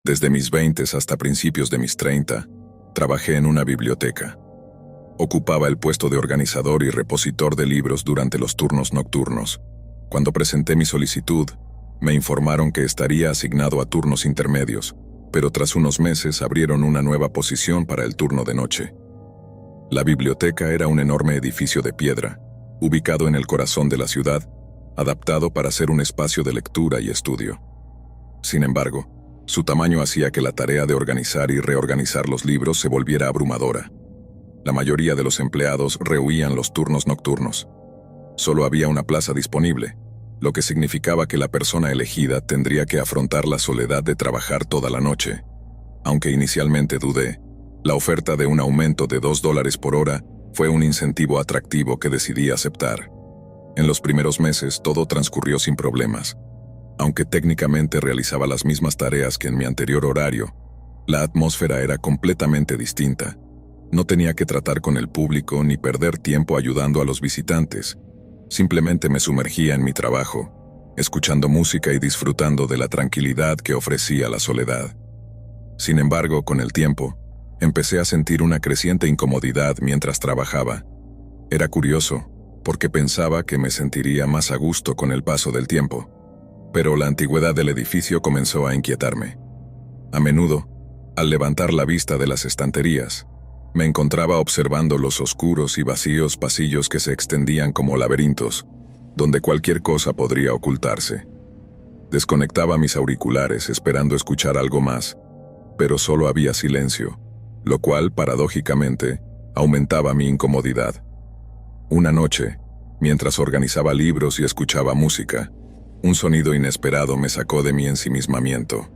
Desde mis 20 hasta principios de mis 30, trabajé en una biblioteca. Ocupaba el puesto de organizador y repositor de libros durante los turnos nocturnos. Cuando presenté mi solicitud, me informaron que estaría asignado a turnos intermedios, pero tras unos meses abrieron una nueva posición para el turno de noche. La biblioteca era un enorme edificio de piedra, ubicado en el corazón de la ciudad, adaptado para ser un espacio de lectura y estudio. Sin embargo, su tamaño hacía que la tarea de organizar y reorganizar los libros se volviera abrumadora. La mayoría de los empleados rehuían los turnos nocturnos. Solo había una plaza disponible, lo que significaba que la persona elegida tendría que afrontar la soledad de trabajar toda la noche. Aunque inicialmente dudé, la oferta de un aumento de $2 por hora fue un incentivo atractivo que decidí aceptar. En los primeros meses todo transcurrió sin problemas. Aunque técnicamente realizaba las mismas tareas que en mi anterior horario, la atmósfera era completamente distinta. No tenía que tratar con el público ni perder tiempo ayudando a los visitantes. Simplemente me sumergía en mi trabajo, escuchando música y disfrutando de la tranquilidad que ofrecía la soledad. Sin embargo, con el tiempo, empecé a sentir una creciente incomodidad mientras trabajaba. Era curioso, porque pensaba que me sentiría más a gusto con el paso del tiempo. Pero la antigüedad del edificio comenzó a inquietarme. A menudo, al levantar la vista de las estanterías, me encontraba observando los oscuros y vacíos pasillos que se extendían como laberintos, donde cualquier cosa podría ocultarse. Desconectaba mis auriculares esperando escuchar algo más, pero solo había silencio, lo cual, paradójicamente, aumentaba mi incomodidad. Una noche, mientras organizaba libros y escuchaba música, un sonido inesperado me sacó de mi ensimismamiento.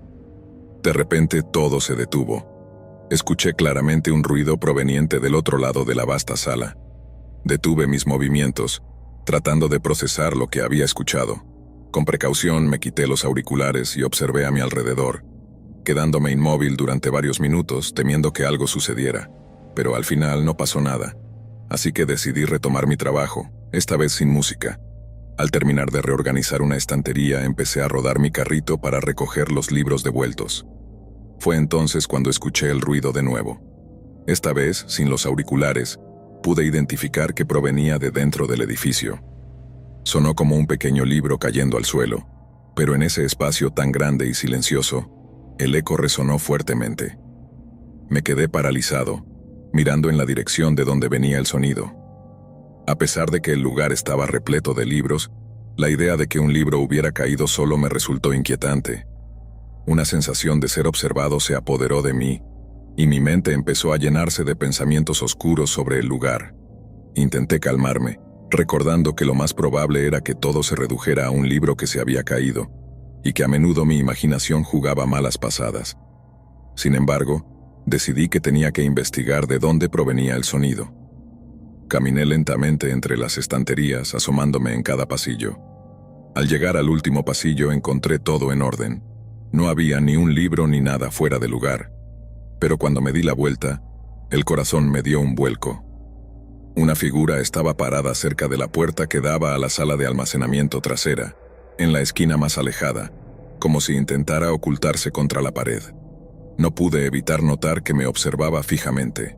De repente todo se detuvo. Escuché claramente un ruido proveniente del otro lado de la vasta sala. Detuve mis movimientos, tratando de procesar lo que había escuchado. Con precaución me quité los auriculares y observé a mi alrededor, quedándome inmóvil durante varios minutos temiendo que algo sucediera, pero al final no pasó nada. Así que decidí retomar mi trabajo, esta vez sin música. Al terminar de reorganizar una estantería, empecé a rodar mi carrito para recoger los libros devueltos. Fue entonces cuando escuché el ruido de nuevo. Esta vez, sin los auriculares, pude identificar que provenía de dentro del edificio. Sonó como un pequeño libro cayendo al suelo, pero en ese espacio tan grande y silencioso, el eco resonó fuertemente. Me quedé paralizado, mirando en la dirección de donde venía el sonido. A pesar de que el lugar estaba repleto de libros, la idea de que un libro hubiera caído solo me resultó inquietante. Una sensación de ser observado se apoderó de mí, y mi mente empezó a llenarse de pensamientos oscuros sobre el lugar. Intenté calmarme, recordando que lo más probable era que todo se redujera a un libro que se había caído, y que a menudo mi imaginación jugaba malas pasadas. Sin embargo, decidí que tenía que investigar de dónde provenía el sonido. Caminé lentamente entre las estanterías, asomándome en cada pasillo. Al llegar al último pasillo encontré todo en orden. No había ni un libro ni nada fuera de lugar. Pero cuando me di la vuelta, el corazón me dio un vuelco. Una figura estaba parada cerca de la puerta que daba a la sala de almacenamiento trasera, en la esquina más alejada, como si intentara ocultarse contra la pared. No pude evitar notar que me observaba fijamente.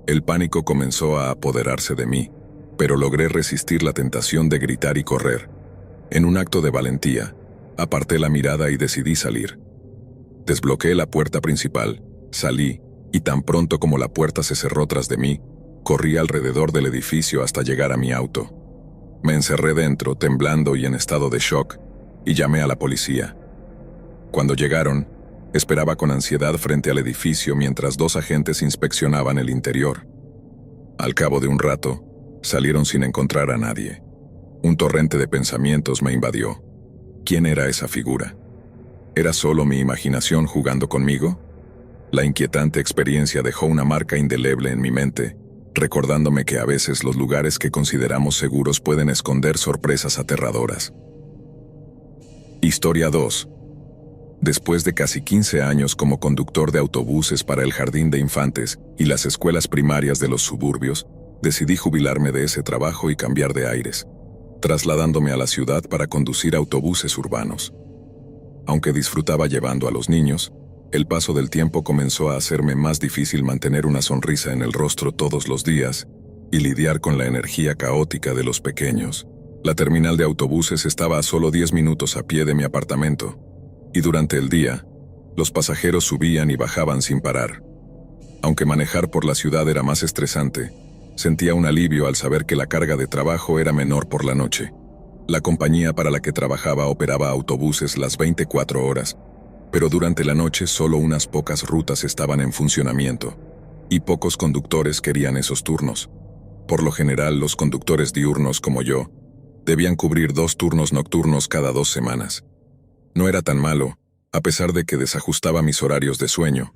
El pánico comenzó a apoderarse de mí, pero logré resistir la tentación de gritar y correr. En un acto de valentía, aparté la mirada y decidí salir. Desbloqueé la puerta principal, salí, y tan pronto como la puerta se cerró tras de mí, corrí alrededor del edificio hasta llegar a mi auto. Me encerré dentro, temblando y en estado de shock, y llamé a la policía. Cuando llegaron, esperaba con ansiedad frente al edificio mientras dos agentes inspeccionaban el interior. Al cabo de un rato, salieron sin encontrar a nadie. Un torrente de pensamientos me invadió. ¿Quién era esa figura? ¿Era solo mi imaginación jugando conmigo? La inquietante experiencia dejó una marca indeleble en mi mente, recordándome que a veces los lugares que consideramos seguros pueden esconder sorpresas aterradoras. Historia 2. Después de casi 15 años como conductor de autobuses para el jardín de infantes y las escuelas primarias de los suburbios, decidí jubilarme de ese trabajo y cambiar de aires, trasladándome a la ciudad para conducir autobuses urbanos. Aunque disfrutaba llevando a los niños, El paso del tiempo comenzó a hacerme más difícil mantener una sonrisa en el rostro todos los días y lidiar con la energía caótica de los pequeños. La terminal de autobuses estaba a solo 10 minutos a pie de mi apartamento, y durante el día, los pasajeros subían y bajaban sin parar. Aunque manejar por la ciudad era más estresante, sentía un alivio al saber que la carga de trabajo era menor por la noche. La compañía para la que trabajaba operaba autobuses las 24 horas, pero durante la noche solo unas pocas rutas estaban en funcionamiento, y pocos conductores querían esos turnos. Por lo general, los conductores diurnos como yo debían cubrir 2 turnos nocturnos cada 2 semanas. No era tan malo, a pesar de que desajustaba mis horarios de sueño.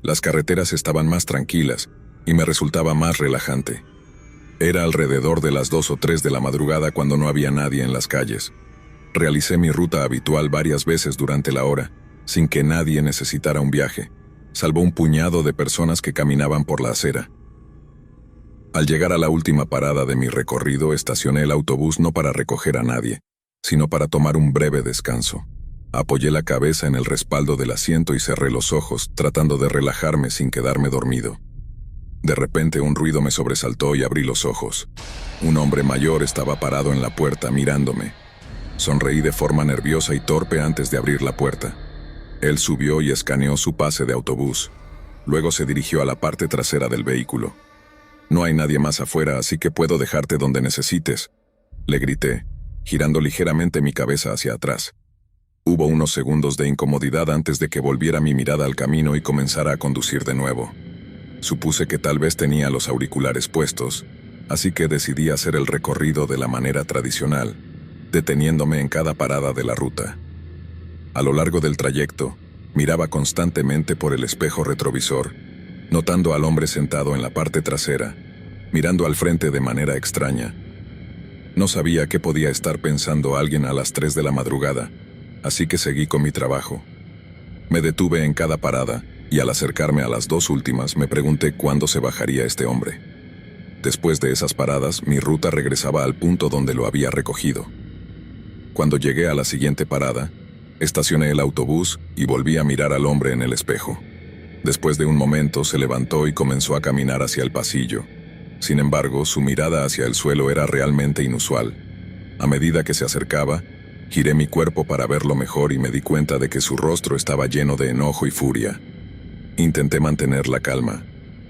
Las carreteras estaban más tranquilas y me resultaba más relajante. Era alrededor de las 2 o 3 de la madrugada cuando no había nadie en las calles. Realicé mi ruta habitual varias veces durante la hora, sin que nadie necesitara un viaje, salvo un puñado de personas que caminaban por la acera. Al llegar a la última parada de mi recorrido, estacioné el autobús no para recoger a nadie, sino para tomar un breve descanso. Apoyé la cabeza en el respaldo del asiento y cerré los ojos, tratando de relajarme sin quedarme dormido. De repente un ruido me sobresaltó y abrí los ojos. Un hombre mayor estaba parado en la puerta mirándome. Sonreí de forma nerviosa y torpe antes de abrir la puerta. Él subió y escaneó su pase de autobús. Luego se dirigió a la parte trasera del vehículo. «No hay nadie más afuera, así que puedo dejarte donde necesites», le grité, girando ligeramente mi cabeza hacia atrás. Hubo unos segundos de incomodidad antes de que volviera mi mirada al camino y comenzara a conducir de nuevo. Supuse que tal vez tenía los auriculares puestos, así que decidí hacer el recorrido de la manera tradicional, deteniéndome en cada parada de la ruta. A lo largo del trayecto, miraba constantemente por el espejo retrovisor, notando al hombre sentado en la parte trasera, mirando al frente de manera extraña. No sabía qué podía estar pensando alguien a las 3 de la madrugada, así que seguí con mi trabajo. Me detuve en cada parada, y al acercarme a las 2 últimas me pregunté cuándo se bajaría este hombre. Después de esas paradas, mi ruta regresaba al punto donde lo había recogido. Cuando llegué a la siguiente parada, estacioné el autobús y volví a mirar al hombre en el espejo. Después de un momento se levantó y comenzó a caminar hacia el pasillo. Sin embargo, su mirada hacia el suelo era realmente inusual. A medida que se acercaba, giré mi cuerpo para verlo mejor y me di cuenta de que su rostro estaba lleno de enojo y furia. Intenté mantener la calma,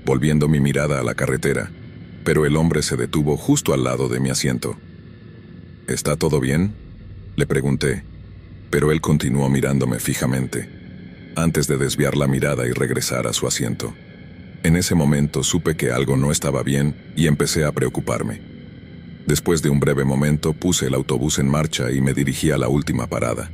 volviendo mi mirada a la carretera, pero el hombre se detuvo justo al lado de mi asiento. «¿Está todo bien?», le pregunté, pero él continuó mirándome fijamente, antes de desviar la mirada y regresar a su asiento. En ese momento supe que algo no estaba bien y empecé a preocuparme. Después de un breve momento puse el autobús en marcha y me dirigí a la última parada.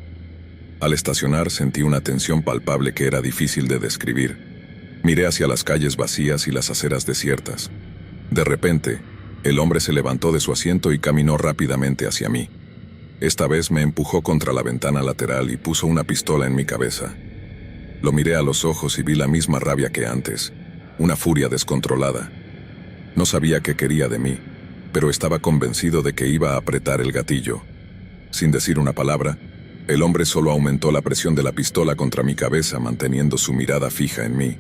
Al estacionar sentí una tensión palpable que era difícil de describir. Miré hacia las calles vacías y las aceras desiertas. De repente, el hombre se levantó de su asiento y caminó rápidamente hacia mí. Esta vez me empujó contra la ventana lateral y puso una pistola en mi cabeza. Lo miré a los ojos y vi la misma rabia que antes, una furia descontrolada. No sabía qué quería de mí, pero estaba convencido de que iba a apretar el gatillo. Sin decir una palabra, el hombre solo aumentó la presión de la pistola contra mi cabeza, manteniendo su mirada fija en mí.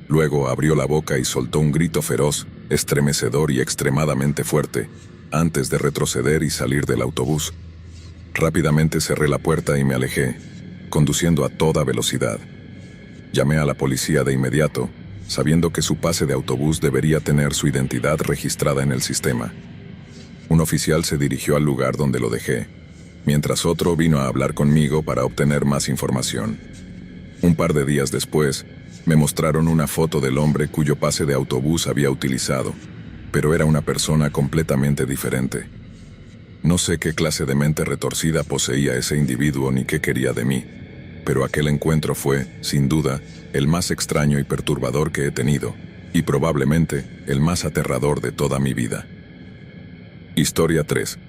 Luego abrió la boca y soltó un grito feroz, estremecedor y extremadamente fuerte, antes de retroceder y salir del autobús. Rápidamente cerré la puerta y me alejé, conduciendo a toda velocidad. Llamé a la policía de inmediato, sabiendo que su pase de autobús debería tener su identidad registrada en el sistema. Un oficial se dirigió al lugar donde lo dejé, mientras otro vino a hablar conmigo para obtener más información. Un par de días después, me mostraron una foto del hombre cuyo pase de autobús había utilizado, pero era una persona completamente diferente. No sé qué clase de mente retorcida poseía ese individuo ni qué quería de mí, pero aquel encuentro fue, sin duda, el más extraño y perturbador que he tenido, y probablemente el más aterrador de toda mi vida. Historia 3.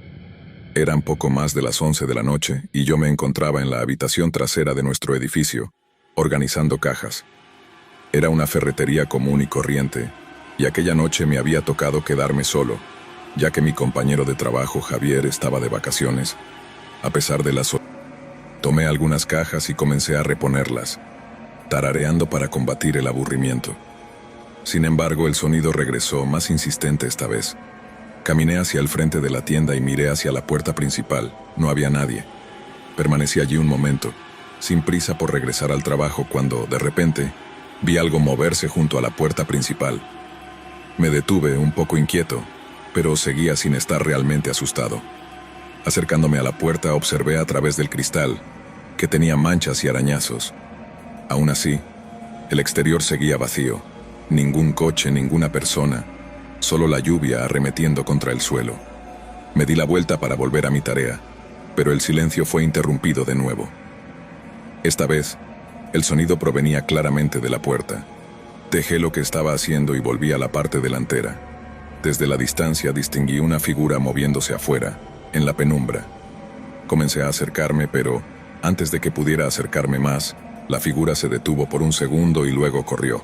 Eran poco más de las 11 de la noche y yo me encontraba en la habitación trasera de nuestro edificio, organizando cajas. Era una ferretería común y corriente, y aquella noche me había tocado quedarme solo, ya que mi compañero de trabajo Javier estaba de vacaciones. A pesar de la soledad, tomé algunas cajas y comencé a reponerlas. tarareando para combatir el aburrimiento. Sin embargo, el sonido regresó, más insistente esta vez. Caminé hacia el frente de la tienda y miré hacia la puerta principal. No había nadie. Permanecí allí un momento, sin prisa por regresar al trabajo, cuando, de repente, vi algo moverse junto a la puerta principal. Me detuve, un poco inquieto, pero seguía sin estar realmente asustado. Acercándome a la puerta, observé a través del cristal, que tenía manchas y arañazos. Aún así, el exterior seguía vacío. Ningún coche, ninguna persona, solo la lluvia arremetiendo contra el suelo. Me di la vuelta para volver a mi tarea, pero el silencio fue interrumpido de nuevo. Esta vez, el sonido provenía claramente de la puerta. Dejé lo que estaba haciendo y volví a la parte delantera. Desde la distancia distinguí una figura moviéndose afuera, en la penumbra. Comencé a acercarme, pero antes de que pudiera acercarme más, la figura se detuvo por un segundo y luego corrió.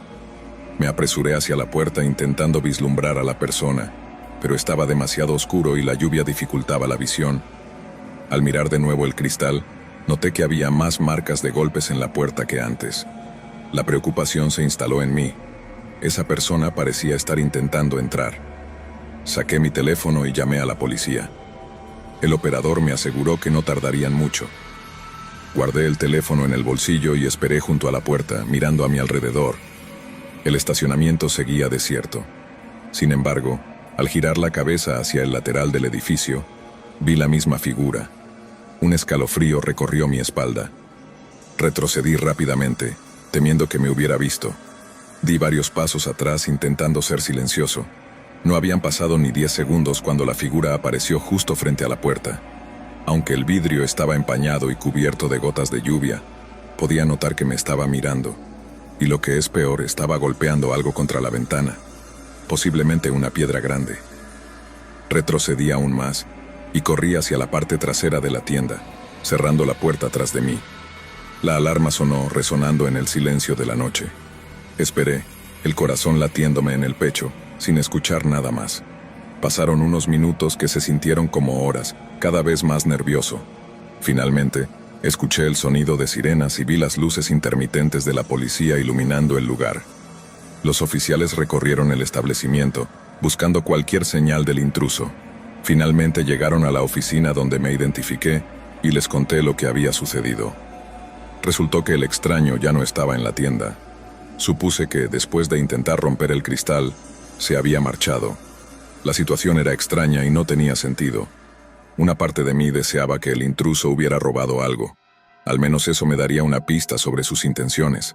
Me apresuré hacia la puerta intentando vislumbrar a la persona, pero estaba demasiado oscuro y la lluvia dificultaba la visión. Al mirar de nuevo el cristal, noté que había más marcas de golpes en la puerta que antes. La preocupación se instaló en mí. Esa persona parecía estar intentando entrar. Saqué mi teléfono y llamé a la policía. El operador me aseguró que no tardarían mucho. Guardé el teléfono en el bolsillo y esperé junto a la puerta, mirando a mi alrededor. El estacionamiento seguía desierto. Sin embargo, al girar la cabeza hacia el lateral del edificio, vi la misma figura. Un escalofrío recorrió mi espalda. Retrocedí rápidamente, temiendo que me hubiera visto. Di varios pasos atrás intentando ser silencioso. No habían pasado ni 10 segundos cuando la figura apareció justo frente a la puerta. Aunque el vidrio estaba empañado y cubierto de gotas de lluvia, podía notar que me estaba mirando. Y lo que es peor, estaba golpeando algo contra la ventana, posiblemente una piedra grande. Retrocedí aún más y corrí hacia la parte trasera de la tienda, cerrando la puerta tras de mí. La alarma sonó, resonando en el silencio de la noche. Esperé, el corazón latiéndome en el pecho, sin escuchar nada más. Pasaron unos minutos que se sintieron como horas, cada vez más nervioso. Finalmente, escuché el sonido de sirenas y vi las luces intermitentes de la policía iluminando el lugar. Los oficiales recorrieron el establecimiento, buscando cualquier señal del intruso. Finalmente llegaron a la oficina donde me identifiqué y les conté lo que había sucedido. Resultó que el extraño ya no estaba en la tienda. Supuse que, después de intentar romper el cristal, se había marchado. La situación era extraña y no tenía sentido. Una parte de mí deseaba que el intruso hubiera robado algo. Al menos eso me daría una pista sobre sus intenciones.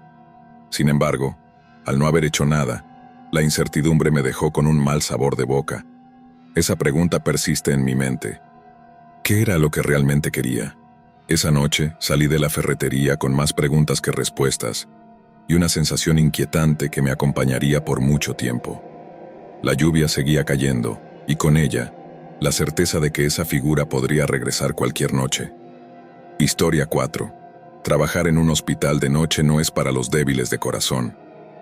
Sin embargo, al no haber hecho nada, la incertidumbre me dejó con un mal sabor de boca. Esa pregunta persiste en mi mente. ¿Qué era lo que realmente quería? Esa noche salí de la ferretería con más preguntas que respuestas, y una sensación inquietante que me acompañaría por mucho tiempo. La lluvia seguía cayendo, y con ella, la certeza de que esa figura podría regresar cualquier noche. Historia 4. Trabajar en un hospital de noche no es para los débiles de corazón.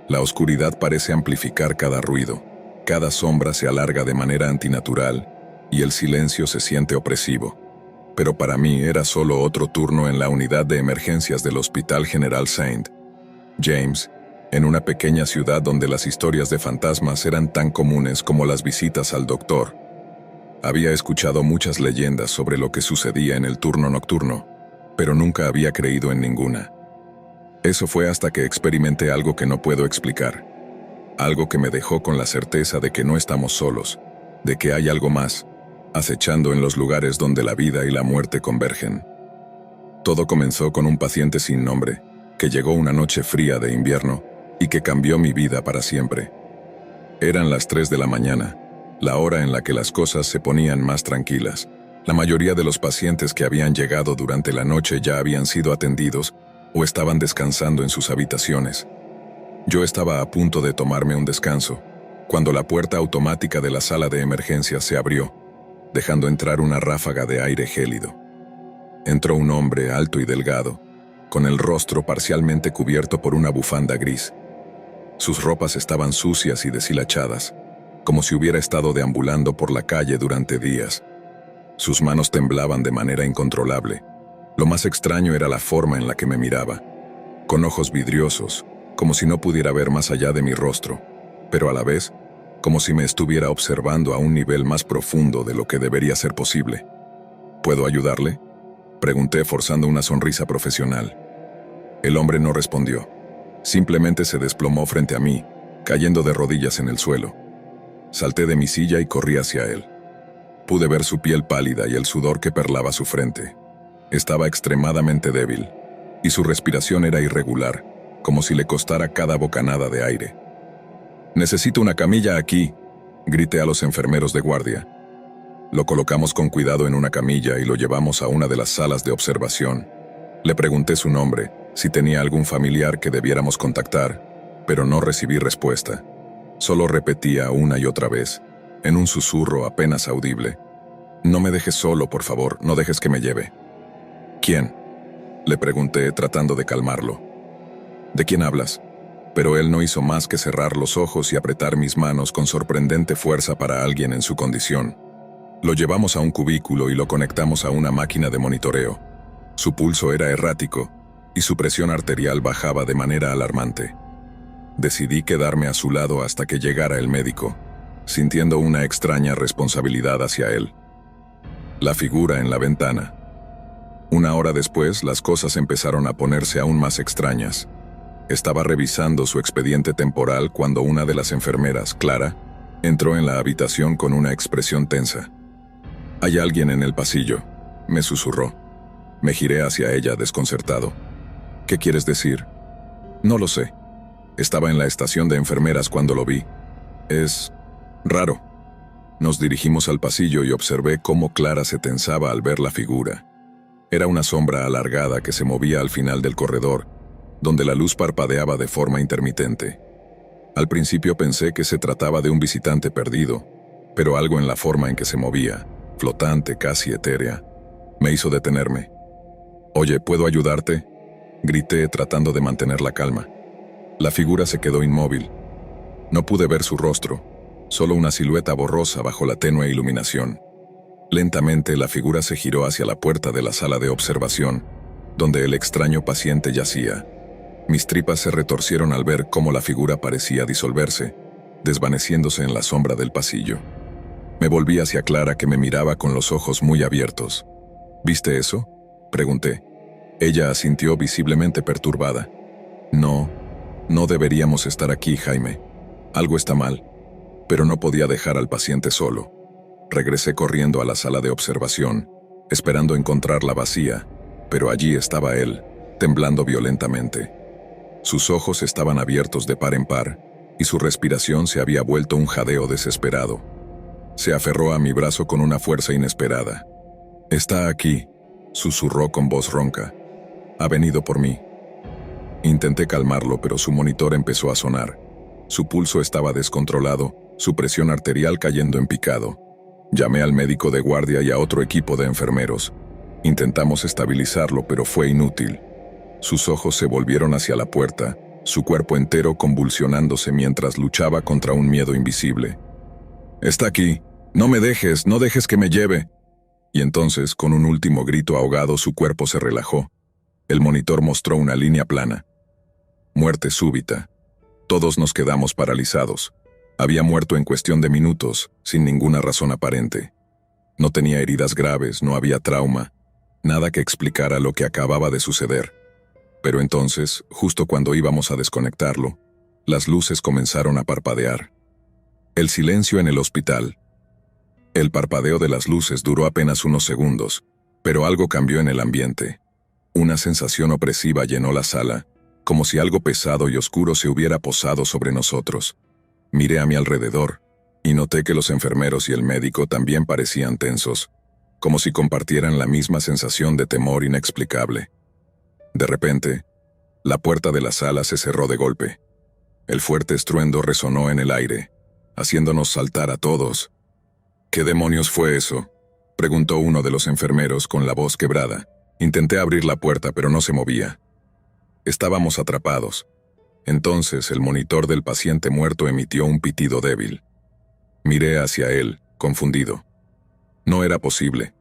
La oscuridad parece amplificar cada ruido, cada sombra se alarga de manera antinatural, y el silencio se siente opresivo. Pero para mí era solo otro turno en la unidad de emergencias del Hospital General St. James, en una pequeña ciudad donde las historias de fantasmas eran tan comunes como las visitas al doctor. Había escuchado muchas leyendas sobre lo que sucedía en el turno nocturno, pero nunca había creído en ninguna. Eso fue hasta que experimenté algo que no puedo explicar. Algo que me dejó con la certeza de que no estamos solos, de que hay algo más, acechando en los lugares donde la vida y la muerte convergen. Todo comenzó con un paciente sin nombre, que llegó una noche fría de invierno y que cambió mi vida para siempre. Eran las 3 de la mañana, la hora en la que las cosas se ponían más tranquilas. La mayoría de los pacientes que habían llegado durante la noche ya habían sido atendidos o estaban descansando en sus habitaciones. Yo estaba a punto de tomarme un descanso, cuando la puerta automática de la sala de emergencias se abrió, dejando entrar una ráfaga de aire gélido. Entró un hombre alto y delgado, con el rostro parcialmente cubierto por una bufanda gris. Sus ropas estaban sucias y deshilachadas, como si hubiera estado deambulando por la calle durante días. Sus manos temblaban de manera incontrolable. Lo más extraño era la forma en la que me miraba, con ojos vidriosos, como si no pudiera ver más allá de mi rostro, pero a la vez, como si me estuviera observando a un nivel más profundo de lo que debería ser posible. ¿Puedo ayudarle?, pregunté forzando una sonrisa profesional. El hombre no respondió. Simplemente se desplomó frente a mí, cayendo de rodillas en el suelo. Salté de mi silla y corrí hacia él. Pude ver su piel pálida y el sudor que perlaba su frente. Estaba extremadamente débil, y su respiración era irregular, como si le costara cada bocanada de aire. «Necesito una camilla aquí», grité a los enfermeros de guardia. Lo colocamos con cuidado en una camilla y lo llevamos a una de las salas de observación. Le pregunté su nombre, si tenía algún familiar que debiéramos contactar, pero no recibí respuesta. Solo repetía una y otra vez, en un susurro apenas audible: «No me dejes solo, por favor, no dejes que me lleve». «¿Quién?», le pregunté tratando de calmarlo. «¿De quién hablas?». Pero él no hizo más que cerrar los ojos y apretar mis manos con sorprendente fuerza para alguien en su condición. Lo llevamos a un cubículo y lo conectamos a una máquina de monitoreo. Su pulso era errático y su presión arterial bajaba de manera alarmante. Decidí quedarme a su lado hasta que llegara el médico, sintiendo una extraña responsabilidad hacia él. La figura en la ventana. Una hora después, las cosas empezaron a ponerse aún más extrañas. Estaba revisando su expediente temporal cuando una de las enfermeras, Clara, entró en la habitación con una expresión tensa. «Hay alguien en el pasillo», me susurró. Me giré hacia ella desconcertado. «¿Qué quieres decir?». «No lo sé. Estaba en la estación de enfermeras cuando lo vi. Es raro». Nos dirigimos al pasillo y observé cómo Clara se tensaba al ver la figura. Era una sombra alargada que se movía al final del corredor, donde la luz parpadeaba de forma intermitente. Al principio pensé que se trataba de un visitante perdido, pero algo en la forma en que se movía, flotante, casi etérea, me hizo detenerme. «Oye, ¿puedo ayudarte?», grité tratando de mantener la calma. La figura se quedó inmóvil. No pude ver su rostro, solo una silueta borrosa bajo la tenue iluminación. Lentamente la figura se giró hacia la puerta de la sala de observación, donde el extraño paciente yacía. Mis tripas se retorcieron al ver cómo la figura parecía disolverse, desvaneciéndose en la sombra del pasillo. Me volví hacia Clara, que me miraba con los ojos muy abiertos. «¿Viste eso?», pregunté. Ella asintió visiblemente perturbada. «No deberíamos estar aquí, Jaime. Algo está mal». Pero no podía dejar al paciente solo. Regresé corriendo a la sala de observación, esperando encontrarla vacía, pero allí estaba él, temblando violentamente. Sus ojos estaban abiertos de par en par, y su respiración se había vuelto un jadeo desesperado. Se aferró a mi brazo con una fuerza inesperada. «Está aquí», susurró con voz ronca. «Ha venido por mí». Intenté calmarlo, pero su monitor empezó a sonar. Su pulso estaba descontrolado, su presión arterial cayendo en picado. Llamé al médico de guardia y a otro equipo de enfermeros. Intentamos estabilizarlo, pero fue inútil. Sus ojos se volvieron hacia la puerta, su cuerpo entero convulsionándose mientras luchaba contra un miedo invisible. «Está aquí. No me dejes, no dejes que me lleve». Y entonces, con un último grito ahogado, su cuerpo se relajó. El monitor mostró una línea plana. Muerte súbita. Todos nos quedamos paralizados. Había muerto en cuestión de minutos, sin ninguna razón aparente. No tenía heridas graves, no había trauma, nada que explicara lo que acababa de suceder. Pero entonces, justo cuando íbamos a desconectarlo, las luces comenzaron a parpadear. El silencio en el hospital. El parpadeo de las luces duró apenas unos segundos, pero algo cambió en el ambiente. Una sensación opresiva llenó la sala, como si algo pesado y oscuro se hubiera posado sobre nosotros. Miré a mi alrededor, y noté que los enfermeros y el médico también parecían tensos, como si compartieran la misma sensación de temor inexplicable. De repente, la puerta de la sala se cerró de golpe. El fuerte estruendo resonó en el aire, haciéndonos saltar a todos. «¿Qué demonios fue eso?», preguntó uno de los enfermeros con la voz quebrada. Intenté abrir la puerta, pero no se movía. Estábamos atrapados. Entonces el monitor del paciente muerto emitió un pitido débil. Miré hacia él, confundido. No era posible.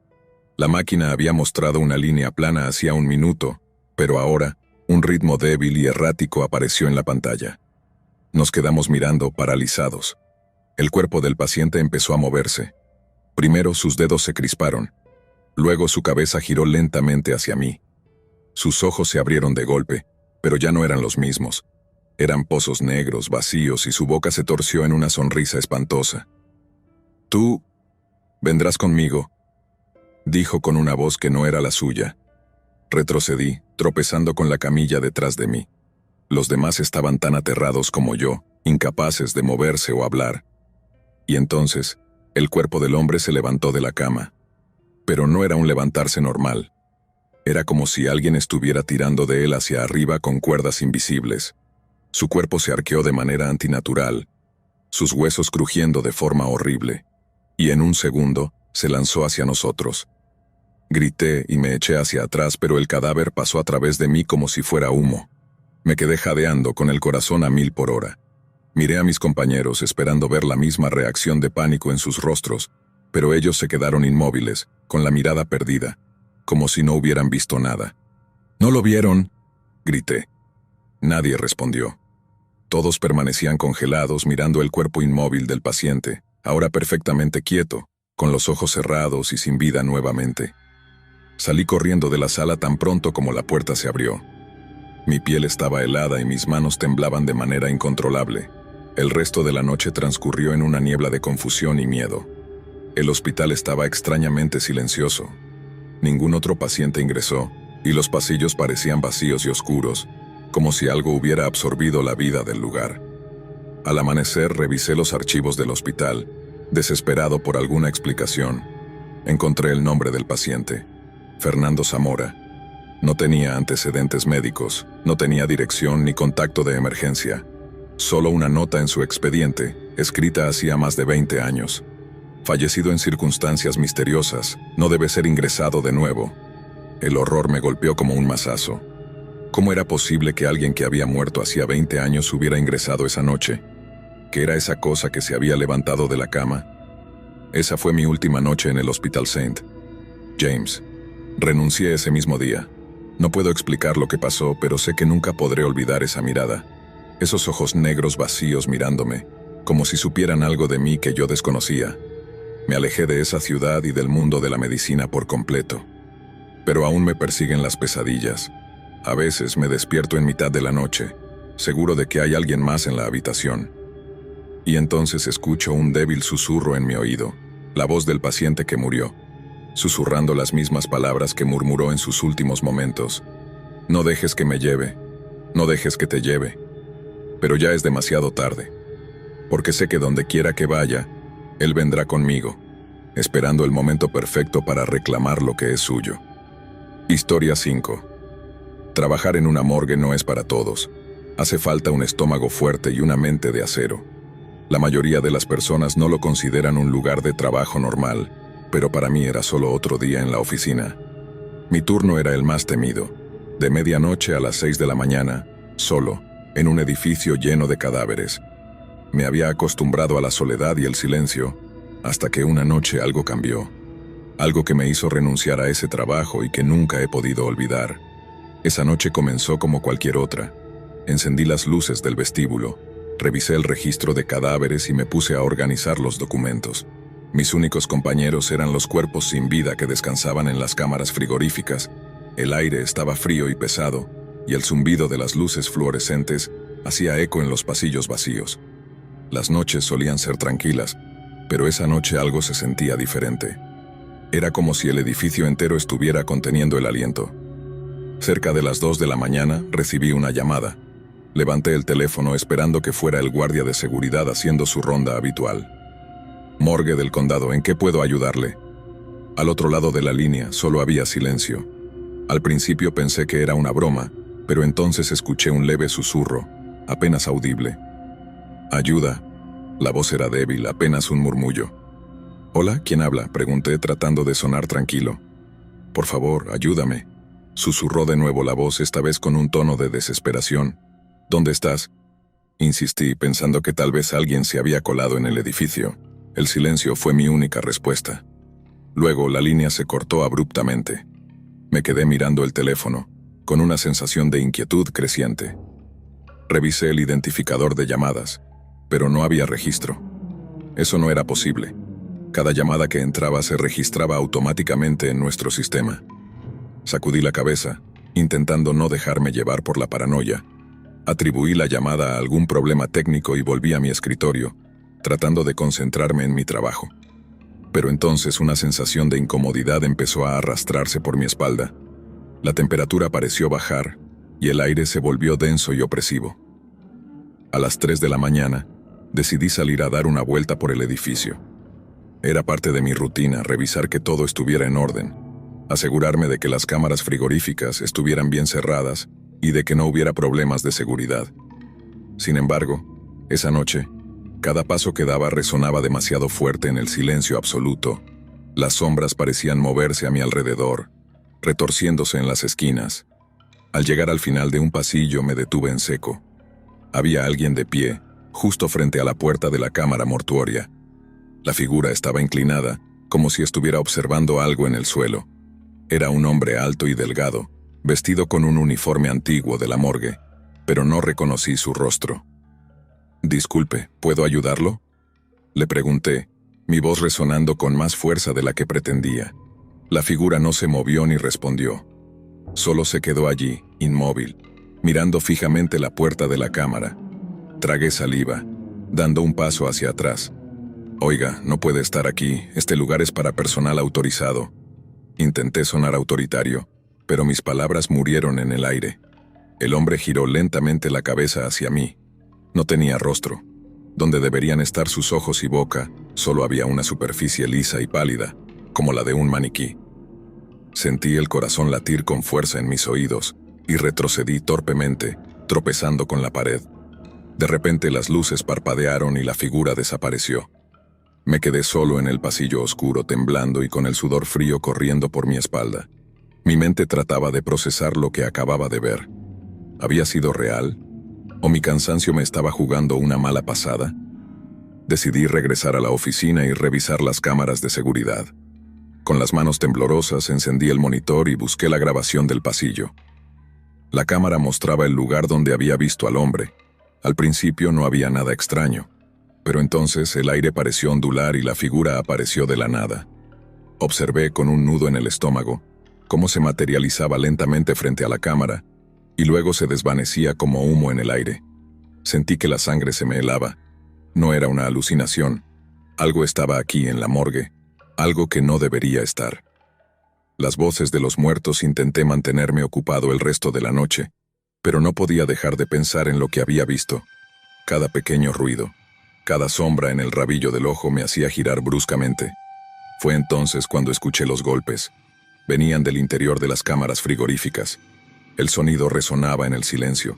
La máquina había mostrado una línea plana hacía un minuto, pero ahora Un ritmo débil y errático apareció en la pantalla. Nos quedamos mirando, paralizados. El cuerpo del paciente empezó a moverse. Primero sus dedos se crisparon. Luego su cabeza giró lentamente hacia mí. Sus ojos se abrieron de golpe, pero ya no eran los mismos. Eran pozos negros, vacíos, y su boca se torció en una sonrisa espantosa. «Tú vendrás conmigo», dijo con una voz que no era la suya. Retrocedí, tropezando con la camilla detrás de mí. Los demás estaban tan aterrados como yo, incapaces de moverse o hablar. Y entonces, el cuerpo del hombre se levantó de la cama. Pero no era un levantarse normal. Era como si alguien estuviera tirando de él hacia arriba con cuerdas invisibles. Su cuerpo se arqueó de manera antinatural, sus huesos crujiendo de forma horrible. Y en un segundo, se lanzó hacia nosotros. Grité y me eché hacia atrás, pero el cadáver pasó a través de mí como si fuera humo. Me quedé jadeando con el corazón a 1000 por hora. Miré a mis compañeros esperando ver la misma reacción de pánico en sus rostros, pero ellos se quedaron inmóviles, con la mirada perdida, como si no hubieran visto nada. «¿No lo vieron?», grité. Nadie respondió. Todos permanecían congelados mirando el cuerpo inmóvil del paciente, ahora perfectamente quieto, con los ojos cerrados y sin vida nuevamente. Salí corriendo de la sala tan pronto como la puerta se abrió. Mi piel estaba helada y mis manos temblaban de manera incontrolable. El resto de la noche transcurrió en una niebla de confusión y miedo. El hospital estaba extrañamente silencioso. Ningún otro paciente ingresó, y los pasillos parecían vacíos y oscuros, como si algo hubiera absorbido la vida del lugar. Al amanecer revisé los archivos del hospital, desesperado por alguna explicación. Encontré el nombre del paciente: Fernando Zamora. No tenía antecedentes médicos, no tenía dirección ni contacto de emergencia. Solo una nota en su expediente, escrita hacía más de 20 años. Fallecido en circunstancias misteriosas, no debe ser ingresado de nuevo. El horror me golpeó como un mazazo. ¿Cómo era posible que alguien que había muerto hacía 20 años hubiera ingresado esa noche? ¿Qué era esa cosa que se había levantado de la cama? Esa fue mi última noche en el Hospital St. James. Renuncié ese mismo día. No puedo explicar lo que pasó, pero sé que nunca podré olvidar esa mirada. Esos ojos negros vacíos mirándome, como si supieran algo de mí que yo desconocía. Me alejé de esa ciudad y del mundo de la medicina por completo. Pero aún me persiguen las pesadillas. A veces me despierto en mitad de la noche, seguro de que hay alguien más en la habitación. Y entonces escucho un débil susurro en mi oído, la voz del paciente que murió, susurrando las mismas palabras que murmuró en sus últimos momentos. «No dejes que me lleve, no dejes que te lleve». Pero ya es demasiado tarde, porque sé que donde quiera que vaya, él vendrá conmigo, esperando el momento perfecto para reclamar lo que es suyo. Historia 5. Trabajar en una morgue no es para todos. Hace falta un estómago fuerte y una mente de acero. La mayoría de las personas no lo consideran un lugar de trabajo normal, pero para mí era solo otro día en la oficina. Mi turno era el más temido, de medianoche a las 6 de la mañana, solo, en un edificio lleno de cadáveres. Me había acostumbrado a la soledad y el silencio, hasta que una noche algo cambió. Algo que me hizo renunciar a ese trabajo y que nunca he podido olvidar. Esa noche comenzó como cualquier otra. Encendí las luces del vestíbulo, revisé el registro de cadáveres y me puse a organizar los documentos. Mis únicos compañeros eran los cuerpos sin vida que descansaban en las cámaras frigoríficas. El aire estaba frío y pesado, y el zumbido de las luces fluorescentes hacía eco en los pasillos vacíos. Las noches solían ser tranquilas, pero esa noche algo se sentía diferente. Era como si el edificio entero estuviera conteniendo el aliento. Cerca de las 2 de la mañana recibí una llamada. Levanté el teléfono esperando que fuera el guardia de seguridad haciendo su ronda habitual. «Morgue del condado, ¿en qué puedo ayudarle?». Al otro lado de la línea solo había silencio. Al principio pensé que era una broma, pero entonces escuché un leve susurro, apenas audible. «Ayuda». La voz era débil, apenas un murmullo. «Hola, ¿quién habla?», pregunté tratando de sonar tranquilo. «Por favor, ayúdame», susurró de nuevo la voz, esta vez con un tono de desesperación. «¿Dónde estás?». Insistí, pensando que tal vez alguien se había colado en el edificio. El silencio fue mi única respuesta. Luego la línea se cortó abruptamente. Me quedé mirando el teléfono. con una sensación de inquietud creciente. Revisé el identificador de llamadas, pero no había registro. Eso no era posible. Cada llamada que entraba se registraba automáticamente en nuestro sistema. Sacudí la cabeza, intentando no dejarme llevar por la paranoia. Atribuí la llamada a algún problema técnico y volví a mi escritorio, tratando de concentrarme en mi trabajo. Pero entonces una sensación de incomodidad empezó a arrastrarse por mi espalda. La temperatura pareció bajar y el aire se volvió denso y opresivo. A las 3 de la mañana, decidí salir a dar una vuelta por el edificio. Era parte de mi rutina revisar que todo estuviera en orden, asegurarme de que las cámaras frigoríficas estuvieran bien cerradas y de que no hubiera problemas de seguridad. Sin embargo, esa noche, cada paso que daba resonaba demasiado fuerte en el silencio absoluto. Las sombras parecían moverse a mi alrededor, retorciéndose en las esquinas. Al llegar al final de un pasillo me detuve en seco. Había alguien de pie, justo frente a la puerta de la cámara mortuoria. La figura estaba inclinada, como si estuviera observando algo en el suelo. Era un hombre alto y delgado, vestido con un uniforme antiguo de la morgue, pero no reconocí su rostro. «Disculpe, ¿puedo ayudarlo?», le pregunté, mi voz resonando con más fuerza de la que pretendía. La figura no se movió ni respondió. Solo se quedó allí, inmóvil, mirando fijamente la puerta de la cámara. Tragué saliva, dando un paso hacia atrás. «Oiga, no puede estar aquí, este lugar es para personal autorizado». Intenté sonar autoritario, pero mis palabras murieron en el aire. El hombre giró lentamente la cabeza hacia mí. No tenía rostro. Donde deberían estar sus ojos y boca, solo había una superficie lisa y pálida, como la de un maniquí. Sentí el corazón latir con fuerza en mis oídos y retrocedí torpemente, tropezando con la pared. De repente las luces parpadearon y la figura desapareció. Me quedé solo en el pasillo oscuro, temblando y con el sudor frío corriendo por mi espalda. Mi mente trataba de procesar lo que acababa de ver. ¿Había sido real? ¿O mi cansancio me estaba jugando una mala pasada? Decidí regresar a la oficina y revisar las cámaras de seguridad. Con las manos temblorosas encendí el monitor y busqué la grabación del pasillo. La cámara mostraba el lugar donde había visto al hombre. Al principio no había nada extraño, pero entonces el aire pareció ondular y la figura apareció de la nada. Observé con un nudo en el estómago cómo se materializaba lentamente frente a la cámara y luego se desvanecía como humo en el aire. Sentí que la sangre se me helaba. No era una alucinación. Algo estaba aquí en la morgue, algo que no debería estar. Las voces de los muertos intenté mantenerme ocupado el resto de la noche, pero no podía dejar de pensar en lo que había visto. Cada pequeño ruido, cada sombra en el rabillo del ojo me hacía girar bruscamente. Fue entonces cuando escuché los golpes. Venían del interior de las cámaras frigoríficas. El sonido resonaba en el silencio,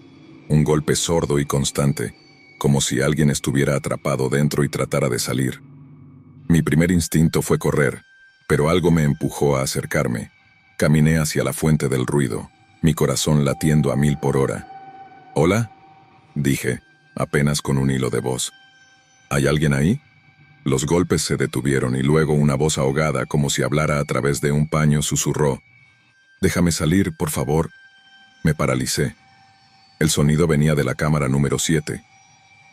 un golpe sordo y constante, como si alguien estuviera atrapado dentro y tratara de salir. Mi primer instinto fue correr, pero algo me empujó a acercarme. Caminé hacia la fuente del ruido, mi corazón latiendo a 1000 por hora. «¿Hola?», dije, apenas con un hilo de voz. «¿Hay alguien ahí?». Los golpes se detuvieron y luego una voz ahogada, como si hablara a través de un paño, susurró: «Déjame salir, por favor». Me paralicé. El sonido venía de la cámara número 7.